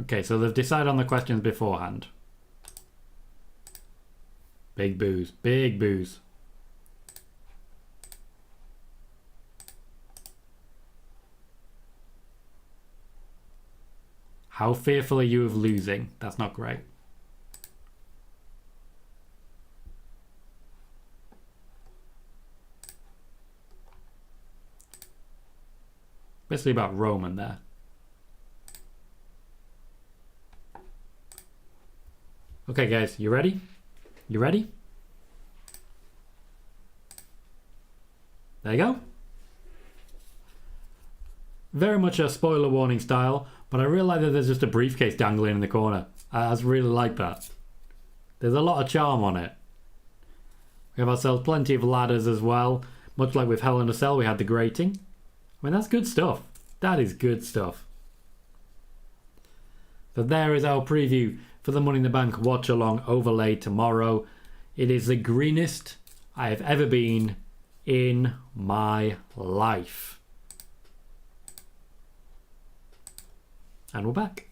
Okay, so they've decided on the questions beforehand. Big boos. Big boos. How fearful are you of losing? That's not great. Basically about Roman there. Okay, guys, you ready? You ready? There you go. Very much a spoiler warning style, but I realise that there's just a briefcase dangling in the corner. I just really like that. There's a lot of charm on it. We have ourselves plenty of ladders as well. Much like with Hell in a Cell, we had the grating. I mean, that's good stuff. That is good stuff. So there is our preview for the Money in the Bank watch along overlay tomorrow. It is the greenest I have ever been in my life. And we're back.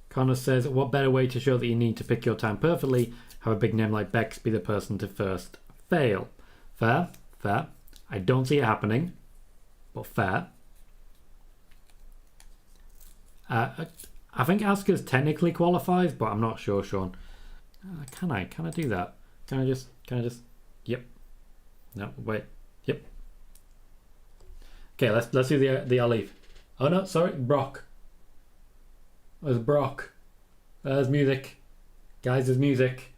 Connor says, what better way to show that you need to pick your time perfectly? Have a big name like Bex be the person to first fail. Fair, fair. I don't see it happening, but fair. I think Asuka's technically qualifies, but I'm not sure, Sean. Can I do that? Can I just, yep. No, wait, yep. Okay, let's do the Olive. Oh no, sorry, Brock. There's Brock. There's music. Guys, there's music.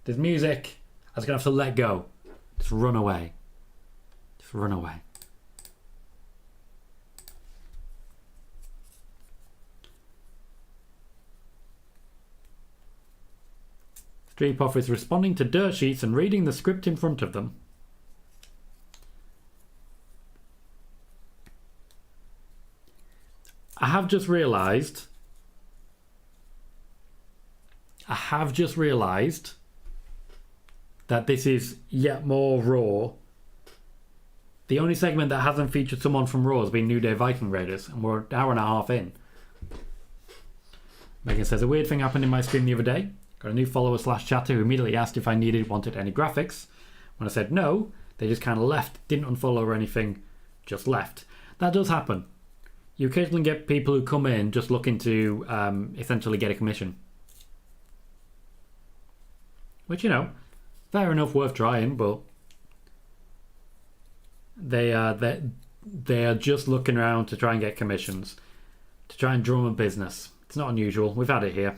There's music. I was going to have to let go. Just run away. Just run away. Street Profits responding to dirt sheets and reading the script in front of them. I have just realised that this is yet more Raw. The only segment that hasn't featured someone from Raw has been New Day Viking Raiders, and we're an hour and a half in. Megan says, a weird thing happened in my stream the other day. Got a new follower / chatter who immediately asked if I wanted any graphics. When I said no, they just kind of left, didn't unfollow or anything, just left. That does happen. You occasionally get people who come in just looking to essentially get a commission. Which, you know, fair enough, worth trying, but they are just looking around to try and get commissions, to try and drum a business. It's not unusual. We've had it here.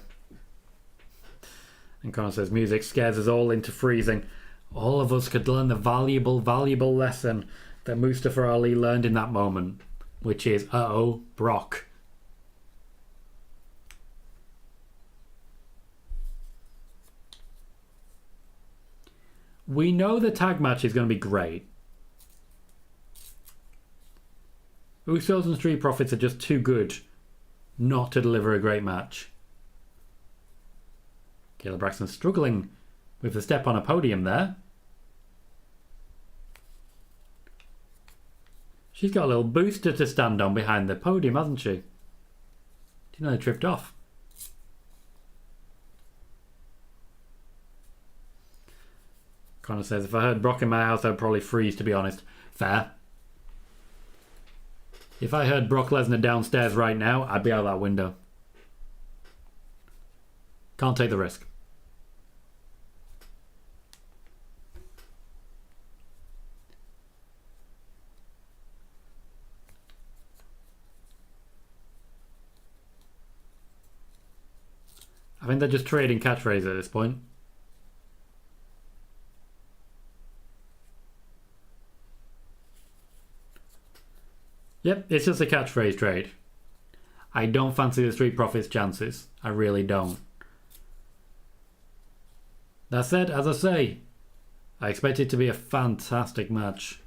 And Connor says, music scares us all into freezing. All of us could learn the valuable lesson that Mustafa Ali learned in that moment, which is, uh-oh, Brock. We know the tag match is going to be great. Usos and Street Profits are just too good not to deliver a great match. Kayla Braxton struggling with the step on a podium there. She's got a little booster to stand on behind the podium, hasn't she? Do you know they tripped off? Connor says, if I heard Brock in my house, I'd probably freeze, to be honest. Fair. If I heard Brock Lesnar downstairs right now, I'd be out that window. Can't take the risk. I think they're just trading catchphrases at this point. Yep, it's just a catchphrase trade. I don't fancy the Street Profits' chances. I really don't. That said, as I say, I expect it to be a fantastic match.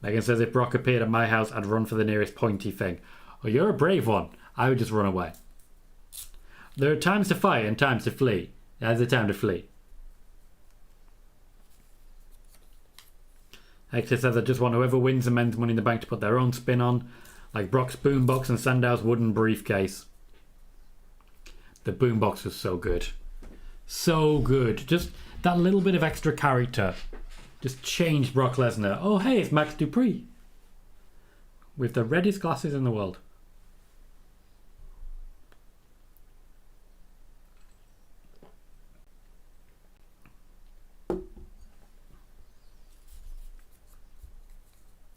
Megan says, if Brock appeared at my house, I'd run for the nearest pointy thing. Oh, you're a brave one. I would just run away. There are times to fight and times to flee. There's the time to flee. Hector says, I just want whoever wins the men's Money in the Bank to put their own spin on, like Brock's boombox and Sandow's wooden briefcase. The boombox was so good. So good. Just that little bit of extra character just changed Brock Lesnar. Oh, hey, it's Max Dupree. With the reddest glasses in the world.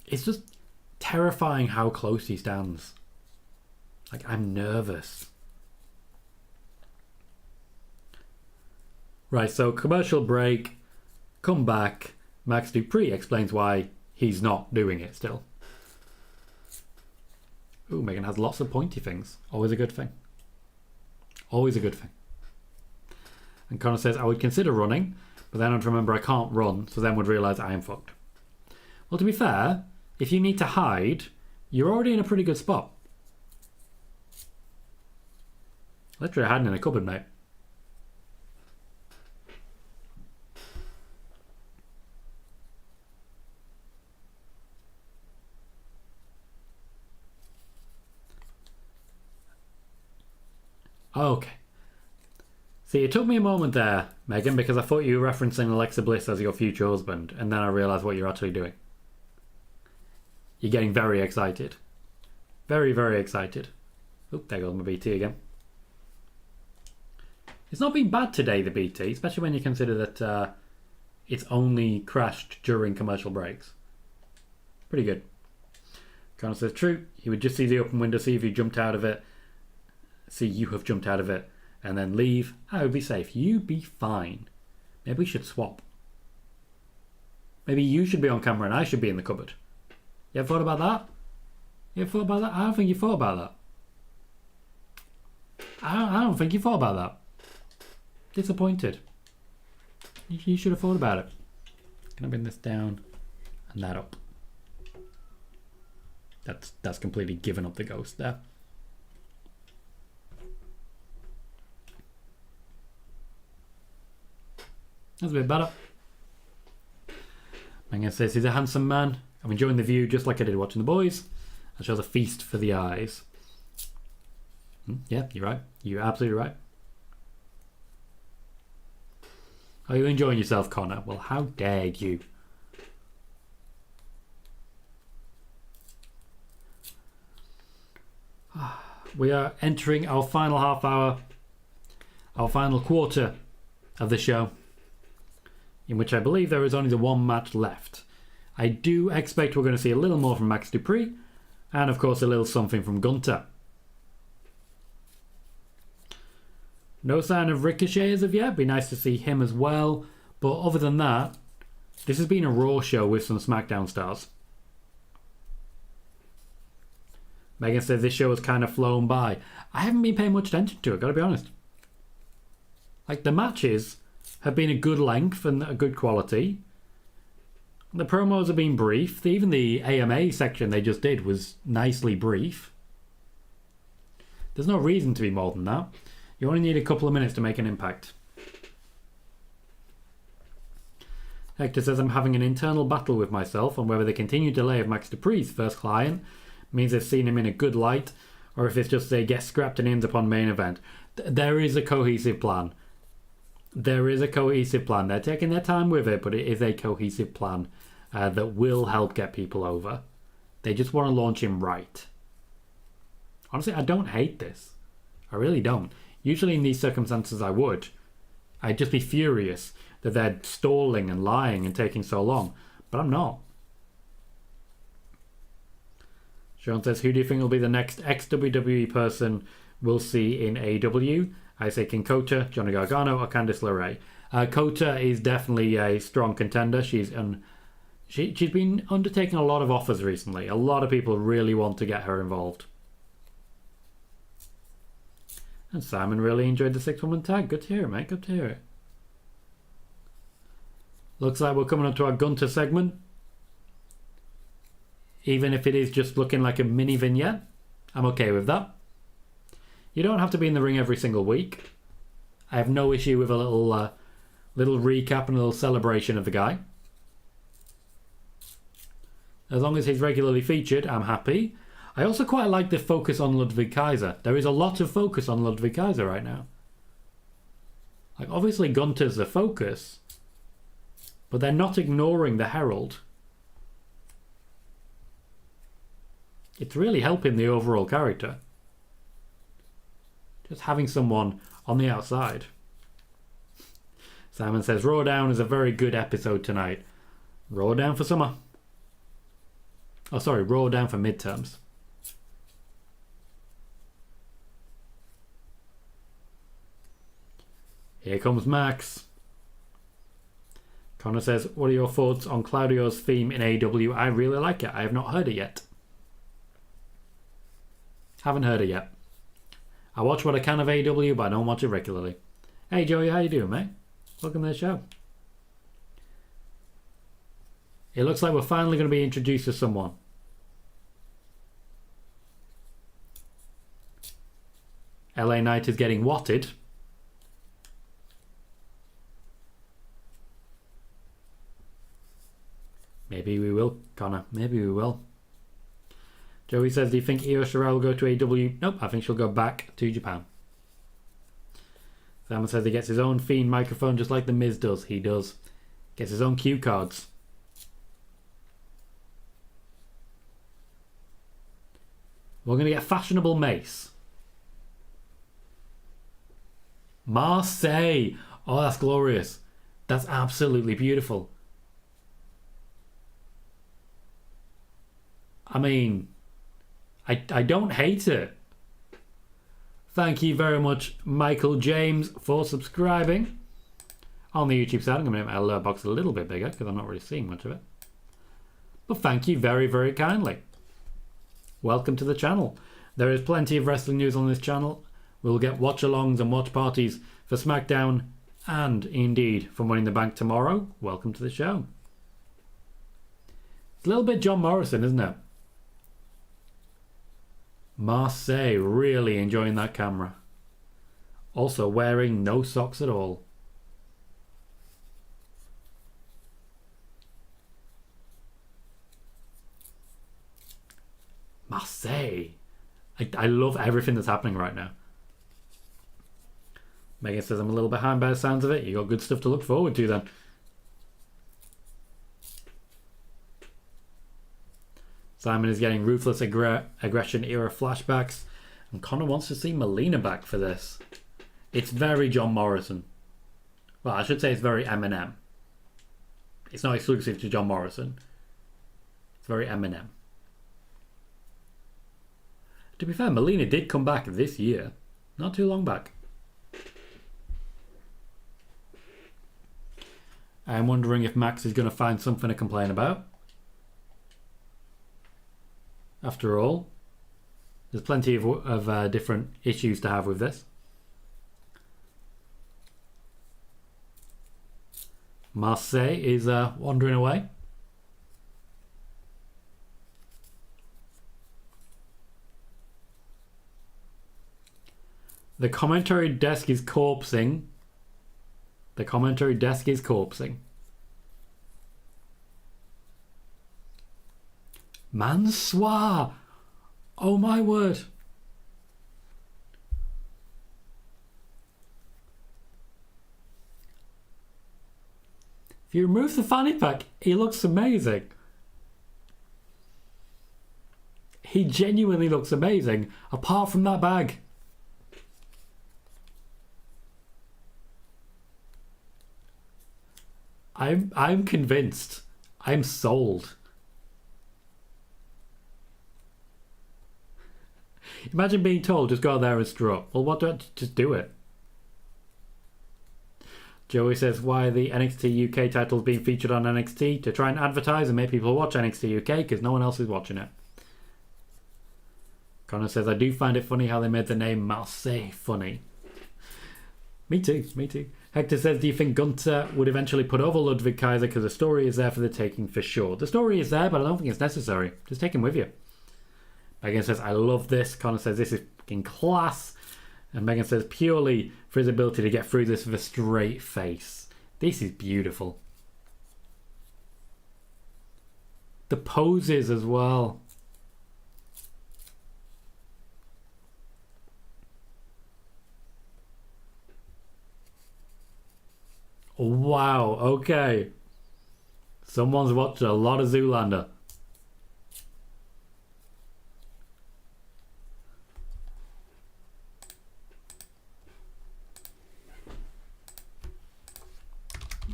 It's just terrifying how close he stands. Like, I'm nervous. Right, so commercial break, come back. Max Dupree explains why he's not doing it still. Ooh, Megan has lots of pointy things. Always a good thing. Always a good thing. And Connor says, I would consider running, but then I'd remember I can't run, so then would realise I am fucked. Well, to be fair, if you need to hide, you're already in a pretty good spot. Literally hiding in a cupboard, mate. Okay. See, it took me a moment there, Megan, because I thought you were referencing Alexa Bliss as your future husband, and then I realised what you're actually doing. You're getting very excited. Very, very excited. Oop, there goes my BT again. It's not been bad today, the BT, especially when you consider that it's only crashed during commercial breaks. Pretty good. Connor says, true. He would just see the open window, see if you jumped out of it. See you have jumped out of it. And then leave. I would be safe. You'd be fine. Maybe we should swap. Maybe you should be on camera and I should be in the cupboard. You ever thought about that? You ever thought about that? I don't think you thought about that. I don't think you thought about that. Disappointed. You should have thought about it. Can I bring this down and that up? That's completely given up the ghost there. That's a bit better. Megan says he's a handsome man. I'm enjoying the view just like I did watching The Boys. That shows a feast for the eyes. Yeah, you're right. You're absolutely right. Are you enjoying yourself, Connor? Well, how dare you? We are entering our final half hour, our final quarter of the show, in which I believe there is only the one match left. I do expect we're going to see a little more from Max Dupree, and of course a little something from Gunter. No sign of Ricochet as of yet. Be nice to see him as well. But other than that, this has been a Raw show with some SmackDown stars. Megan says this show has kind of flown by. I haven't been paying much attention to it, gotta be honest. Like, the matches have been a good length and a good quality. The promos have been brief. Even the AMA section they just did was nicely brief. There's no reason to be more than that. You only need a couple of minutes to make an impact. Hector says, I'm having an internal battle with myself on whether the continued delay of Max Dupree's first client means they've seen him in a good light, or if it's just they get scrapped and ends up on main event. There is a cohesive plan. There is a cohesive plan. They're taking their time with it, but it is a cohesive plan that will help get people over. They just want to launch him right. Honestly, I don't hate this. I really don't. Usually in these circumstances I would. I'd just be furious that they're stalling and lying and taking so long. But I'm not. Sean says, who do you think will be the next ex-WWE person we'll see in AEW? I say King Kota, Johnny Gargano, or Candice LeRae. Kota is definitely a strong contender. She's been undertaking a lot of offers recently. A lot of people really want to get her involved. And Simon really enjoyed the 6-woman tag. Good to hear it, mate. Good to hear it. Looks like we're coming up to our Gunter segment. Even if it is just looking like a mini vignette, I'm okay with that. You don't have to be in the ring every single week. I have no issue with a little recap and a little celebration of the guy. As long as he's regularly featured, I'm happy. I also quite like the focus on Ludwig Kaiser. There is a lot of focus on Ludwig Kaiser right now. Like, obviously Gunter's the focus, but they're not ignoring the Herald. It's really helping the overall character. Just having someone on the outside. Simon says, Raw Down is a very good episode tonight. Raw Down for summer. Oh, sorry, Raw Down for midterms. Here comes Max. Connor says, what are your thoughts on Claudio's theme in AEW? I really like it. I have not heard it yet. Haven't heard it yet. I watch what I can of AEW, but I don't watch it regularly. Hey Joey, how you doing, mate? Welcome to the show. It looks like we're finally going to be introduced to someone. LA Knight is getting watted. Maybe we will, Connor. Maybe we will. Joey says, do you think Io Shirai will go to AEW? Nope, I think she'll go back to Japan. Simon says he gets his own Fiend microphone just like The Miz does. He does. Gets his own cue cards. We're going to get fashionable mace. Marseille. Oh, that's glorious. That's absolutely beautiful. I mean, I don't hate it. Thank you very much, Michael James, for subscribing. On the YouTube side, I'm going to make my alert box a little bit bigger because I'm not really seeing much of it. But thank you very, very kindly. Welcome to the channel. There is plenty of wrestling news on this channel. We'll get watch-alongs and watch parties for SmackDown and, indeed, for Money in the Bank tomorrow. Welcome to the show. It's a little bit John Morrison, isn't it? Marseille, really enjoying that camera. Also wearing no socks at all. Marseille. I love everything that's happening right now. Megan says I'm a little behind by the sounds of it. You got good stuff to look forward to then. Simon is getting ruthless aggression era flashbacks. And Connor wants to see Melina back for this. It's very John Morrison. Well, I should say it's very Eminem. It's not exclusive to John Morrison. It's very Eminem. To be fair, Melina did come back this year. Not too long back. I'm wondering if Max is going to find something to complain about. After all, there's plenty of different issues to have with this. Marseille is wandering away. The commentary desk is corpsing. The commentary desk is corpsing. Mansoir! Oh my word. If you remove the fanny pack, he looks amazing. He genuinely looks amazing, apart from that bag. I'm convinced. I'm sold. Imagine being told, just go out there and strut. Well, what do I just do it? Joey says, why are the NXT UK titles being featured on NXT? To try and advertise and make people watch NXT UK, because no one else is watching it. Connor says, I do find it funny how they made the name Marseille funny. Me too, me too. Hector says, do you think Gunther would eventually put over Ludwig Kaiser because the story is there for the taking for sure? The story is there, but I don't think it's necessary. Just take him with you. Megan says, I love this. Connor says, this is fucking class. And Megan says, purely for his ability to get through this with a straight face. This is beautiful. The poses as well. Wow, okay. Someone's watched a lot of Zoolander.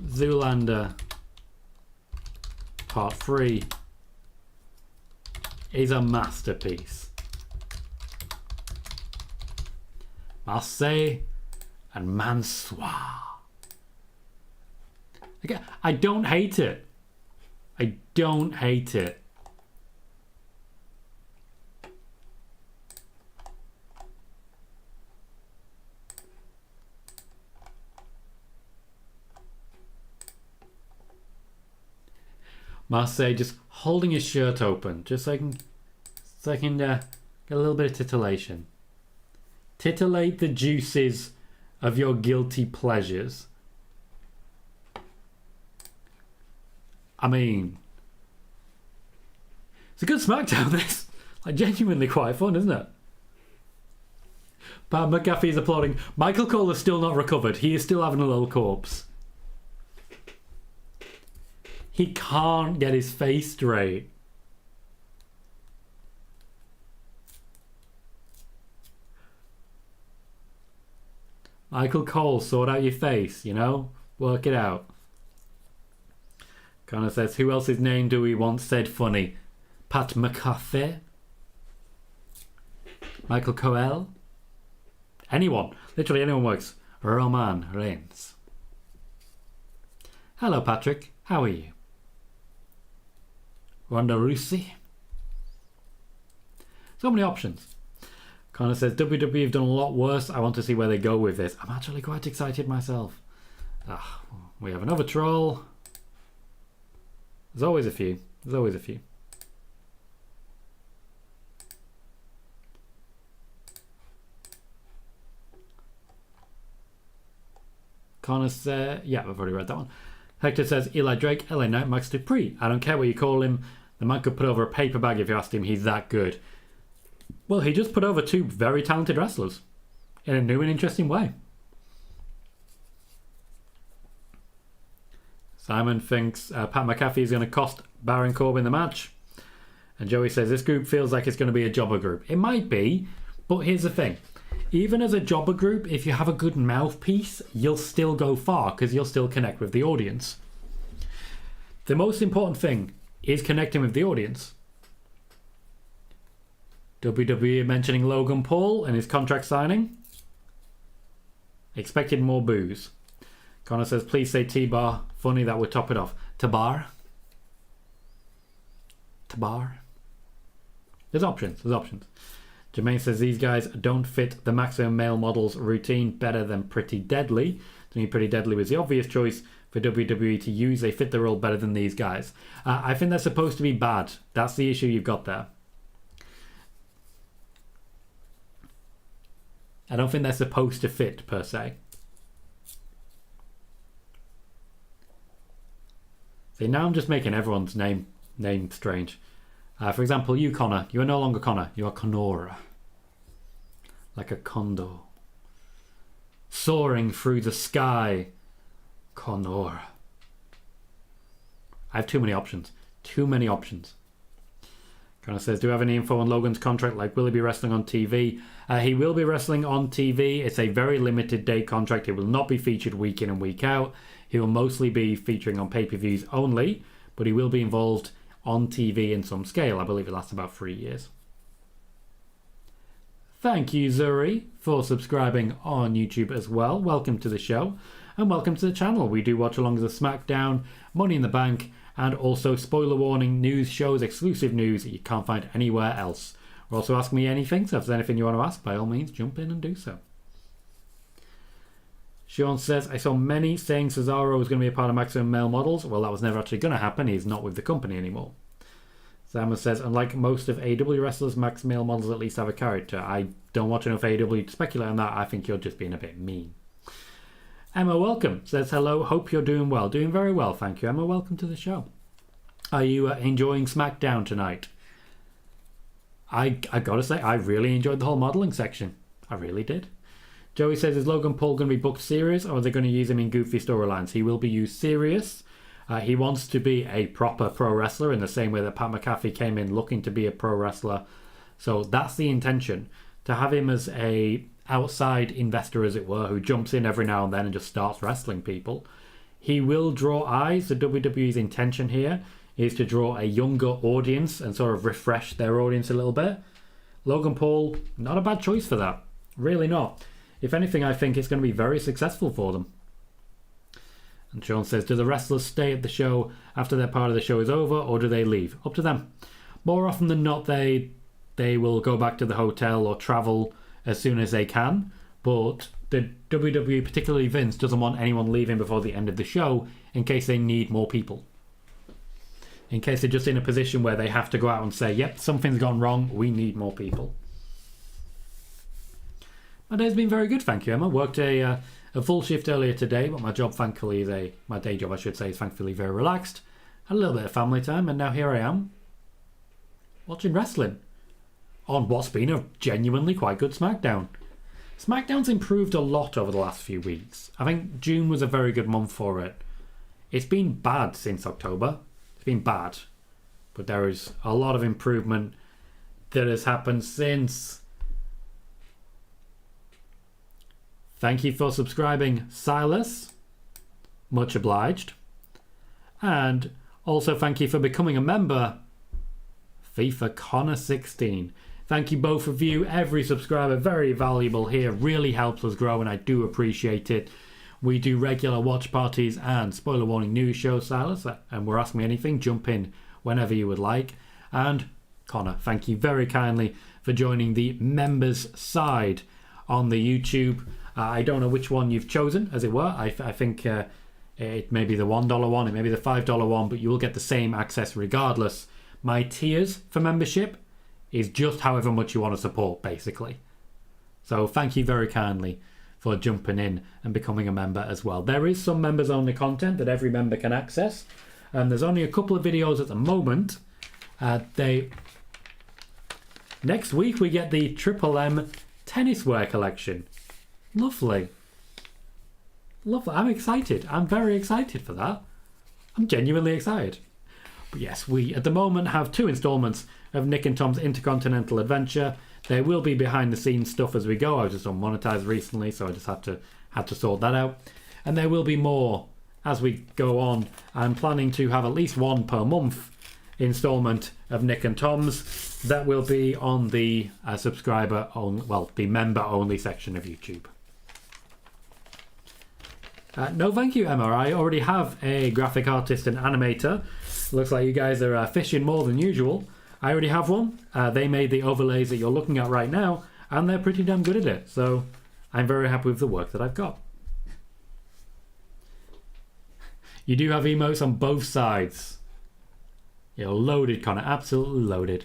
Zoolander Part 3 is a masterpiece. Marseille and Mansoir. Again, I don't hate it. I don't hate it. Marseille just holding his shirt open, just so I can get a little bit of titillation. Titillate the juices of your guilty pleasures. I mean, it's a good SmackDown, this. Like, genuinely quite fun, isn't it? Pat McAfee is applauding. Michael Cole is still not recovered. He is still having a little corpse. He can't get his face straight. Michael Cole, sort out your face, you know? Work it out. Connor says, who else's name do we want said funny? Pat McAfee? Michael Cole? Anyone. Literally anyone works. Roman Reigns. Hello, Patrick. How are you? Ronda Rousey? So many options. Connor says, WWE have done a lot worse. I want to see where they go with this. I'm actually quite excited myself. We have another troll. There's always a few. There's always a few. Connor says, yeah, I've already read that one. Hector says, Eli Drake, LA Knight, Max Dupree. I don't care what you call him. The man could put over a paper bag if you asked him. He's that good. Well, he just put over two very talented wrestlers in a new and interesting way. Simon thinks Pat McAfee is going to cost Baron Corbin the match. And Joey says, this group feels like it's going to be a jobber group. It might be, but here's the thing. Even as a jobber group, if you have a good mouthpiece, you'll still go far because you'll still connect with the audience. The most important thing is connecting with the audience. WWE mentioning Logan Paul and his contract signing. Expected more boos. Connor says, please say T-Bar. Funny, that would top it off. Tabar. Tabar. There's options. There's options. Jermaine says, these guys don't fit the maximum male models routine better than Pretty Deadly. To me, Pretty Deadly was the obvious choice for WWE to use. They fit the role better than these guys. I think they're supposed to be bad. That's the issue you've got there. I don't think they're supposed to fit, per se. See, now I'm just making everyone's name strange. For example, you, Connor. You are no longer Connor. You are Connora. Like a condor. Soaring through the sky. Connora. I have too many options. Too many options. Connor says, do you have any info on Logan's contract? Like, will he be wrestling on TV? He will be wrestling on TV. It's a very limited date contract. He will not be featured week in and week out. He will mostly be featuring on pay-per-views only, but he will be involved on TV in some scale. I believe it lasts about 3 years. Thank you, Zuri, for subscribing on YouTube as well. Welcome to the show, and welcome to the channel. We do watch along as a SmackDown, Money in the Bank, and also spoiler warning news shows, exclusive news that you can't find anywhere else. Or also ask me anything, so if there's anything you want to ask, by all means, jump in and do so. Sean says, I saw many saying Cesaro was going to be a part of Maximum Male Models. Well, that was never actually going to happen. He's not with the company anymore. Simon says, unlike most of AEW wrestlers, Max Male Models at least have a character. I don't watch enough AEW to speculate on that. I think you're just being a bit mean. Emma Welcome says, hello, hope you're doing well. Doing very well, thank you, Emma. Welcome to the show. Are you enjoying SmackDown tonight? I gotta say, I really enjoyed the whole modelling section. I really did. Joey says, is Logan Paul going to be booked serious, or are they going to use him in goofy storylines? He will be used serious. He wants to be a proper pro wrestler in the same way that Pat McAfee came in looking to be a pro wrestler. So that's the intention. To have him as a outside investor, as it were, who jumps in every now and then and just starts wrestling people. He will draw eyes. The WWE's intention here is to draw a younger audience and sort of refresh their audience a little bit. Logan Paul, not a bad choice for that. Really not. If anything, I think it's going to be very successful for them. And Sean says, do the wrestlers stay at the show after their part of the show is over, or do they leave? Up to them. More often than not, they will go back to the hotel or travel as soon as they can. But the WWE, particularly Vince, doesn't want anyone leaving before the end of the show in case they need more people. In case they're just in a position where they have to go out and say, yep, something's gone wrong, we need more people. My day's been very good, thank you, Emma. Worked a full shift earlier today, but my job, thankfully, my day job, I should say, is thankfully very relaxed. Had a little bit of family time, and now here I am, watching wrestling on what's been a genuinely quite good SmackDown. SmackDown's improved a lot over the last few weeks. I think June was a very good month for it. It's been bad since October. It's been bad. But there is a lot of improvement that has happened since. Thank you for subscribing, Silas. Much obliged. And also thank you for becoming a member, FIFA Connor 16. Thank you both of you. Every subscriber, very valuable here. Really helps us grow, and I do appreciate it. We do regular watch parties and spoiler warning news shows, Silas. And we're asking me anything, jump in whenever you would like. And Connor, thank you very kindly for joining the members side on the YouTube. I don't know which one you've chosen, as it were. I think it may be the $1 one, it may be the $5 one, but you will get the same access regardless. My tiers for membership is just however much you want to support, basically. So thank you very kindly for jumping in and becoming a member as well. There is some members only content that every member can access, and there's only a couple of videos at the moment. Next week we get the Triple M tennis wear collection. Lovely. I'm excited. I'm very excited for that. I'm genuinely excited. But yes, we at the moment have 2 installments of Nick and Tom's Intercontinental Adventure. There will be behind the scenes stuff as we go. I was just unmonetized recently, so I just had to sort that out. And there will be more as we go on. I'm planning to have at least 1 per month installment of Nick and Tom's. That will be on the the member only section of YouTube. No thank you, Emma. I already have a graphic artist and animator. Looks like you guys are fishing more than usual. I already have one. They made the overlays that you're looking at right now, and they're pretty damn good at it. So I'm very happy with the work that I've got. You do have emotes on both sides. You're loaded, Connor. Absolutely loaded.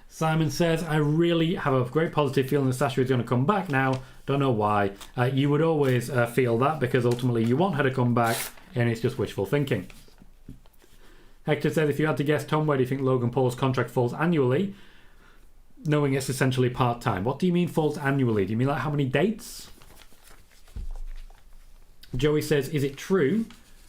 Simon says, I really have a great positive feeling that Sasha is going to come back now. Don't know why. You would always feel that because ultimately you want her to come back, and it's just wishful thinking. Hector says, if you had to guess, Tom, where do you think Logan Paul's contract falls annually, knowing it's essentially part-time? What do you mean falls annually? Do you mean like how many dates? Joey says, is it true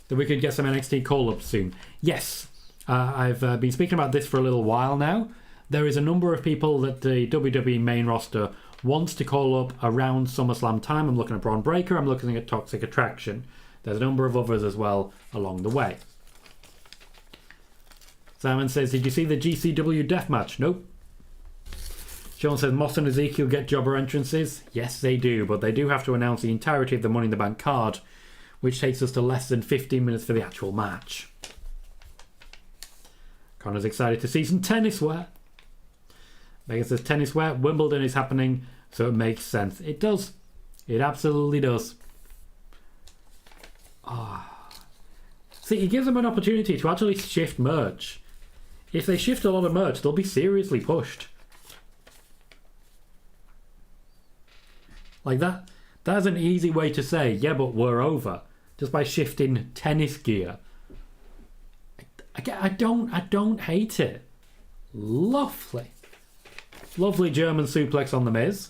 that we could get some NXT call-ups soon? Yes, I've been speaking about this for a little while now. There is a number of people that the WWE main roster wants to call up around SummerSlam time. I'm looking at Braun Breaker. I'm looking at Toxic Attraction. There's a number of others as well along the way. Simon says, did you see the GCW deathmatch? Nope. Sean says, Moss and Ezekiel get jobber entrances. Yes, they do, but they do have to announce the entirety of the Money in the Bank card, which takes us to less than 15 minutes for the actual match. Connor's excited to see some tennis wear. Megan says, tennis wear, Wimbledon is happening, so it makes sense. It does. It absolutely does. See, it gives them an opportunity to actually shift merch. If they shift a lot of merch, they'll be seriously pushed. Like that. That's an easy way to say, yeah, but we're over. Just by shifting tennis gear. I don't hate it. Lovely. Lovely German suplex on the Miz.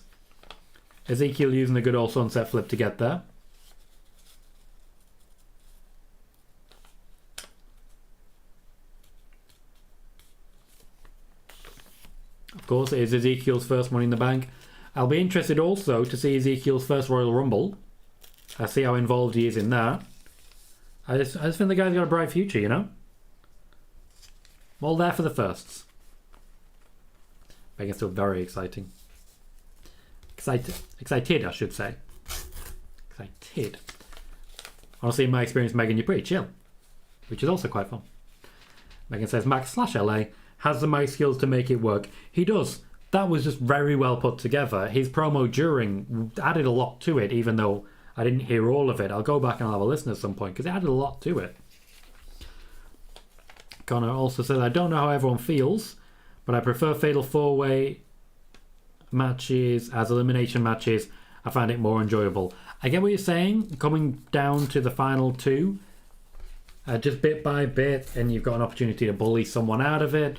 Ezekiel using a good old sunset flip to get there. Of course, it is Ezekiel's first Money in the Bank. I'll be interested also to see Ezekiel's first Royal Rumble. I see how involved he is in that. I just think the guy's got a bright future, you know? I'm all there for the firsts. Megan's still very exciting. Excited, I should say. Excited. Honestly, in my experience, Megan, you're pretty chill. Which is also quite fun. Megan says, Max/LA has the mic skills to make it work. He does. That was just very well put together. His promo during added a lot to it, even though I didn't hear all of it. I'll go back and have a listen at some point, because it added a lot to it. Connor also says, I don't know how everyone feels, but I prefer Fatal 4-Way matches as elimination matches. I find it more enjoyable. I get what you're saying, coming down to the final two, just bit by bit, and you've got an opportunity to bully someone out of it.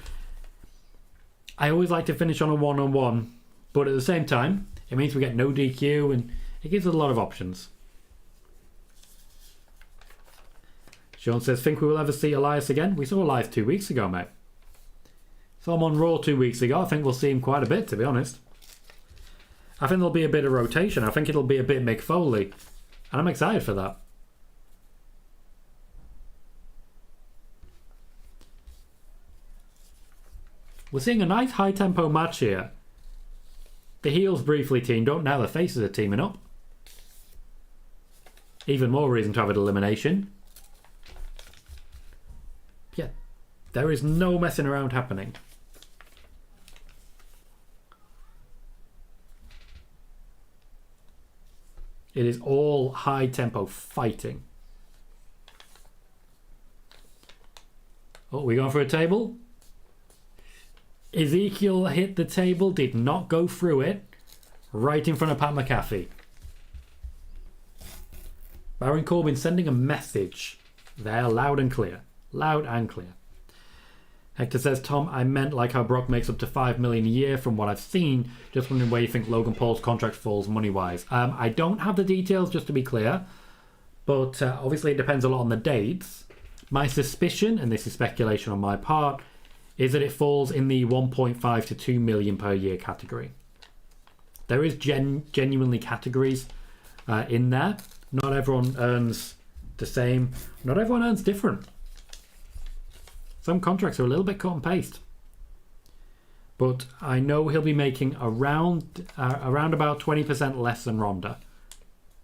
I always like to finish on a one-on-one, but at the same time, it means we get no DQ, and it gives us a lot of options. Sean says, think we will ever see Elias again? We saw Elias 2 weeks ago, mate. Saw him on Raw 2 weeks ago. I think we'll see him quite a bit, to be honest. I think there'll be a bit of rotation. I think it'll be a bit Mick Foley. And I'm excited for that. We're seeing a nice high-tempo match here. The heels briefly teamed up. Now the faces are teaming up. Even more reason to have an elimination. Yeah, there is no messing around happening. It is all high-tempo fighting. Oh, we going for a table? Ezekiel hit the table, did not go through it. Right in front of Pat McAfee. Baron Corbin sending a message there, loud and clear. Loud and clear. Hector says, Tom, I meant like how Brock makes up to $5 million a year from what I've seen. Just wondering where you think Logan Paul's contract falls money-wise. I don't have the details, just to be clear. But obviously it depends a lot on the dates. My suspicion, and this is speculation on my part, is that it falls in the 1.5 to 2 million per year category. There is genuinely categories in there. Not everyone earns the same. Not everyone earns different. Some contracts are a little bit cut and paste. But I know he'll be making around about 20% less than Ronda.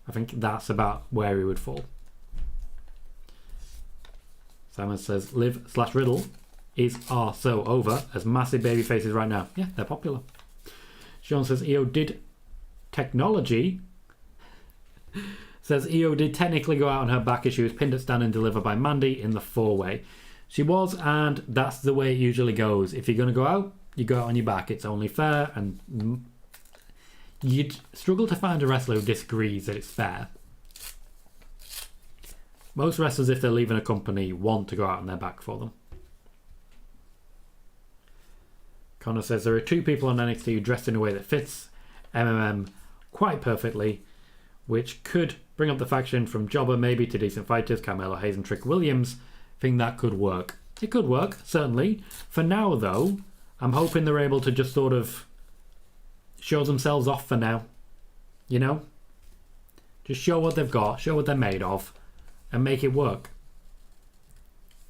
I think that's about where he would fall. Simon says, Liv/Riddle is so over as massive baby faces right now. Yeah, they're popular. Sean says, EO did technology. Says EO did technically go out on her back as she was pinned at stand and delivered by Mandy in the 4-way. She was, and that's the way it usually goes. If you're going to go out, you go out on your back. It's only fair, and you'd struggle to find a wrestler who disagrees that it's fair. Most wrestlers, if they're leaving a company, want to go out on their back for them. Connor says, there are two people on NXT who dressed in a way that fits MMM quite perfectly, which could bring up the faction from jobber maybe to decent fighters, Carmelo Hayes and Trick Williams. Think that could work. It could work, certainly. For now, though, I'm hoping they're able to just sort of show themselves off for now. You know? Just show what they've got, show what they're made of, and make it work.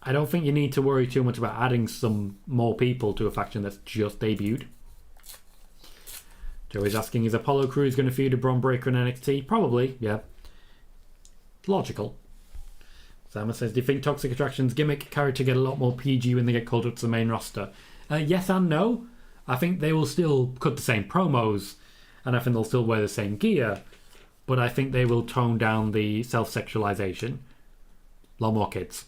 I don't think you need to worry too much about adding some more people to a faction that's just debuted. Joey's asking, is Apollo Crews going to feud a Bron Breakker in NXT? Probably, yeah. Logical. Sama says, do you think Toxic Attraction's gimmick character get a lot more PG when they get called up to the main roster? Yes and no. I think they will still cut the same promos, and I think they'll still wear the same gear, but I think they will tone down the self-sexualization. A lot more kids.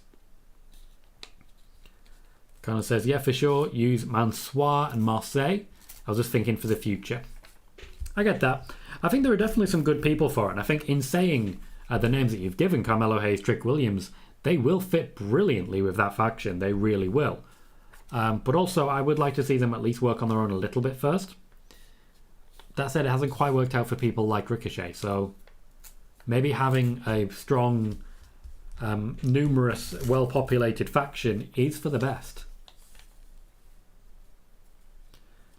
Connor says, yeah, for sure, use Mansoir and Marseille. I was just thinking for the future. I get that. I think there are definitely some good people for it, and I think in saying the names that you've given, Carmelo Hayes, Trick Williams, they will fit brilliantly with that faction. They really will. But also, I would like to see them at least work on their own a little bit first. That said, it hasn't quite worked out for people like Ricochet, so maybe having a strong, numerous, well-populated faction is for the best.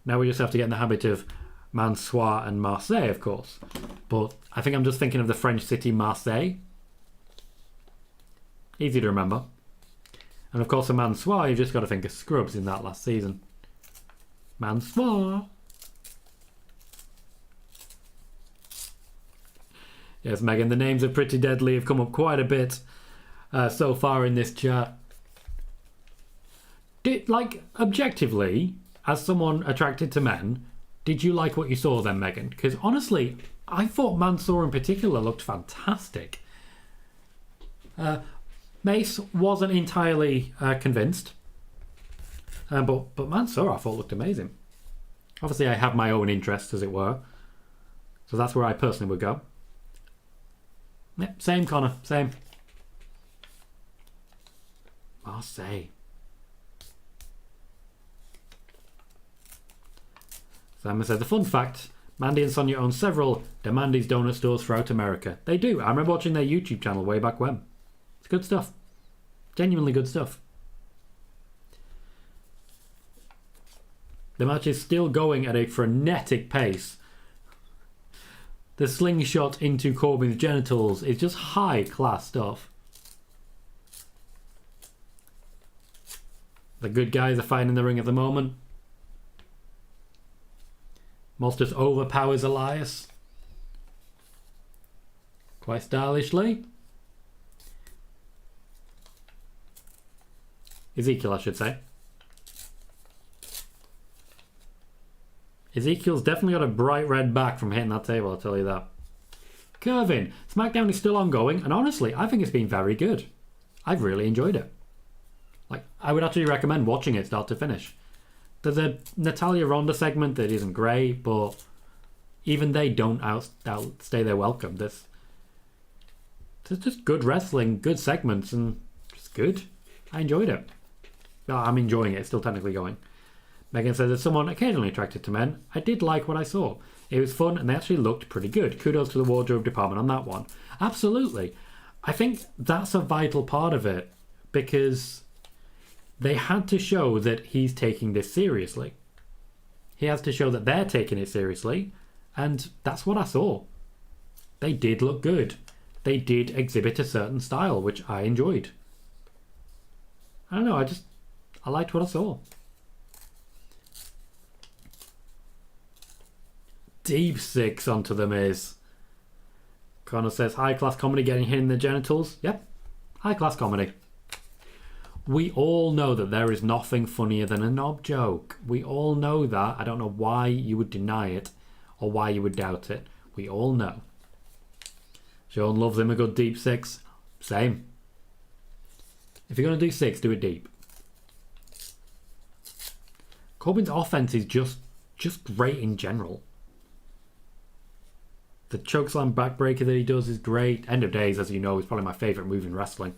Now we just have to get in the habit of Mansoir and Marseille, of course. But I think I'm just thinking of the French city Marseille. Easy to remember. And of course, a Mansoir, you've just got to think of Scrubs in that last season. Mansoir. Yes, Megan, the names of Pretty Deadly have come up quite a bit so far in this chat. Objectively, as someone attracted to men, did you like what you saw then, Megan? Because honestly, I thought Mansoor in particular looked fantastic. Mace wasn't entirely convinced. But Mansoor I thought looked amazing. Obviously, I have my own interests, as it were. So that's where I personally would go. Yep, same, Connor, same. Marseille. Sam said, the fun fact, Mandy and Sonia own several Demandy's donut stores throughout America. They do. I remember watching their YouTube channel way back when. It's good stuff. Genuinely good stuff. The match is still going at a frenetic pace. The slingshot into Corbin's genitals is just high-class stuff. The good guys are fighting in the ring at the moment. Moss just overpowers Elias. Quite stylishly. Ezekiel, I should say. Ezekiel's definitely got a bright red back from hitting that table, I'll tell you that. Curvin, Smackdown is still ongoing, and honestly, I think it's been very good. I've really enjoyed it. I would actually recommend watching it start to finish. There's a Natalya Ronda segment that isn't great, but even they don't outstay their welcome. There's just good wrestling, good segments, and just good. I enjoyed it. Well, I'm enjoying it. It's still technically going. Megan says, as someone occasionally attracted to men, I did like what I saw. It was fun, and they actually looked pretty good. Kudos to the wardrobe department on that one. Absolutely. I think that's a vital part of it, because they had to show that he's taking this seriously. He has to show that they're taking it seriously, and that's what I saw. They did look good. They did exhibit a certain style, which I enjoyed. I don't know, I liked what I saw. Deep six onto the Miz. Connor says, high-class comedy getting hit in the genitals. Yep, high-class comedy. We all know that there is nothing funnier than a knob joke. We all know that. I don't know why you would deny it or why you would doubt it. We all know. Sean loves him a good deep six. Same. If you're going to do six, do it deep. Corbin's offense is just great in general. The chokeslam backbreaker that he does is great. End of Days, as you know, is probably my favourite move in wrestling.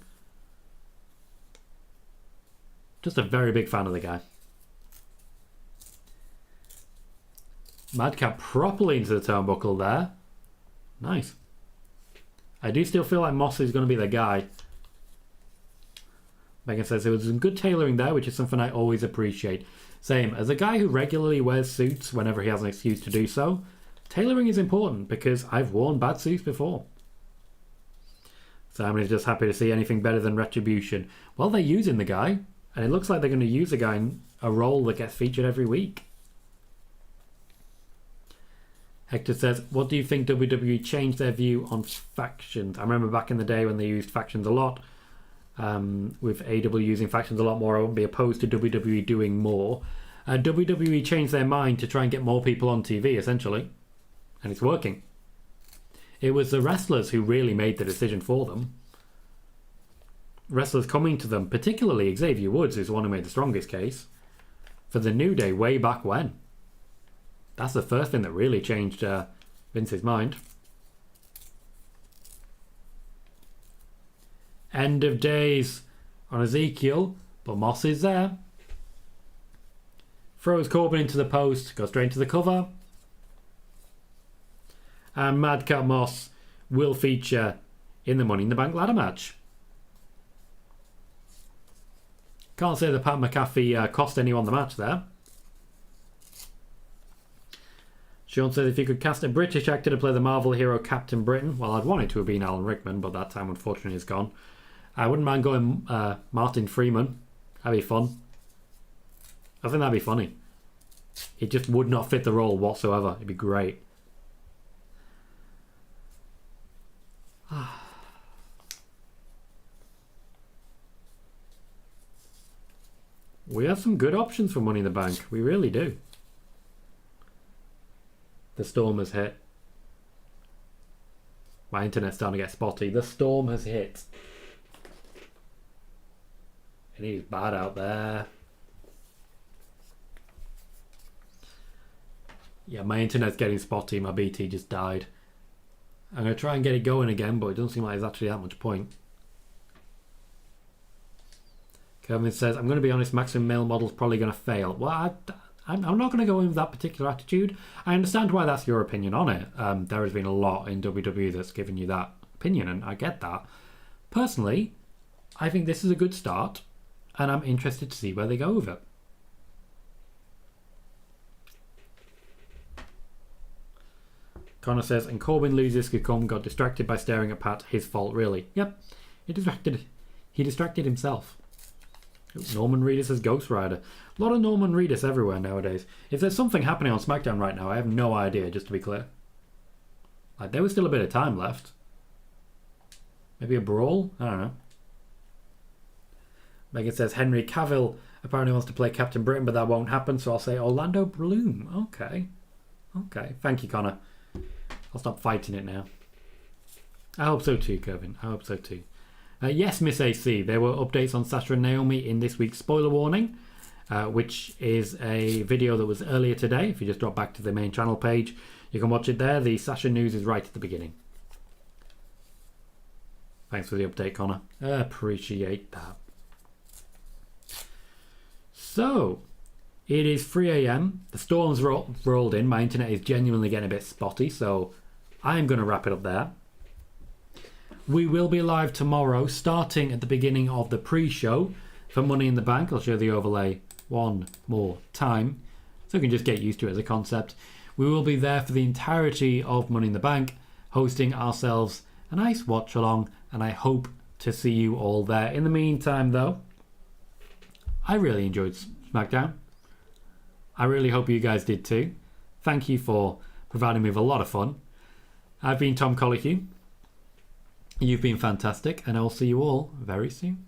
Just a very big fan of the guy. Madcap properly into the turnbuckle there. Nice. I do still feel like Moss is going to be the guy. Megan says there was some good tailoring there, which is something I always appreciate. Same, as a guy who regularly wears suits whenever he has an excuse to do so, tailoring is important because I've worn bad suits before. Simon's just happy to see anything better than Retribution. Well, they're using the guy, and it looks like they're going to use the guy in a role that gets featured every week. Hector says, what do you think WWE changed their view on factions? I remember back in the day when they used factions a lot. With AEW using factions a lot more, I wouldn't be opposed to WWE doing more. WWE changed their mind to try and get more people on TV, essentially. And it's working. It was the wrestlers who really made the decision for them. Wrestlers coming to them, particularly Xavier Woods, who's the one who made the strongest case, for the New Day way back when. That's the first thing that really changed Vince's mind. End of days on Ezekiel, but Moss is there. Throws Corbin into the post, goes straight into the cover. And Madcap Moss will feature in the Money in the Bank ladder match. Can't say that Pat McAfee cost anyone the match there. Sean says if you could cast a British actor to play the Marvel hero Captain Britain, well, I'd want it to have been Alan Rickman, but that time unfortunately is gone. I wouldn't mind going Martin Freeman. That'd be fun. I think that'd be funny. It just would not fit the role whatsoever. It'd be great. We have some good options for Money in the Bank. We really do. The storm has hit. My internet's starting to get spotty. The storm has hit. It is bad out there. Yeah, my internet's getting spotty. My BT just died. I'm going to try and get it going again, but it doesn't seem like there's actually that much point. Kevin says, I'm going to be honest, Maximum Male Model's probably going to fail. Well, I'm not going to go in with that particular attitude. I understand why that's your opinion on it. There has been a lot in WWE that's given you that opinion, and I get that. Personally, I think this is a good start, and I'm interested to see where they go with it. Connor says, and Corbin loses got distracted by staring at Pat. His fault, really. Yep, he distracted himself. Norman Reedus as Ghost Rider. A lot of Norman Reedus everywhere nowadays. If there's something happening on SmackDown right now, I have no idea, just to be clear. Like, there was still a bit of time left. Maybe a brawl? I don't know. Megan says, Henry Cavill apparently wants to play Captain Britain, but that won't happen, so I'll say Orlando Bloom. Okay. Okay. Thank you, Connor. I'll stop fighting it now. I hope so too, Kevin. I hope so too. Yes, Miss AC, there were updates on Sasha and Naomi in this week's spoiler warning, which is a video that was earlier today. If you just drop back to the main channel page, you can watch it there. The Sasha news is right at the beginning. Thanks for the update, Connor. Appreciate that. So, it is 3 a.m. The storm's rolled in. My internet is genuinely getting a bit spotty, so I'm going to wrap it up there. We will be live tomorrow, starting at the beginning of the pre-show for Money in the Bank. I'll show the overlay one more time, so you can just get used to it as a concept. We will be there for the entirety of Money in the Bank, hosting ourselves a nice watch-along, and I hope to see you all there. In the meantime, though, I really enjoyed SmackDown. I really hope you guys did too. Thank you for providing me with a lot of fun. I've been Tom Colohue. You've been fantastic, and I'll see you all very soon.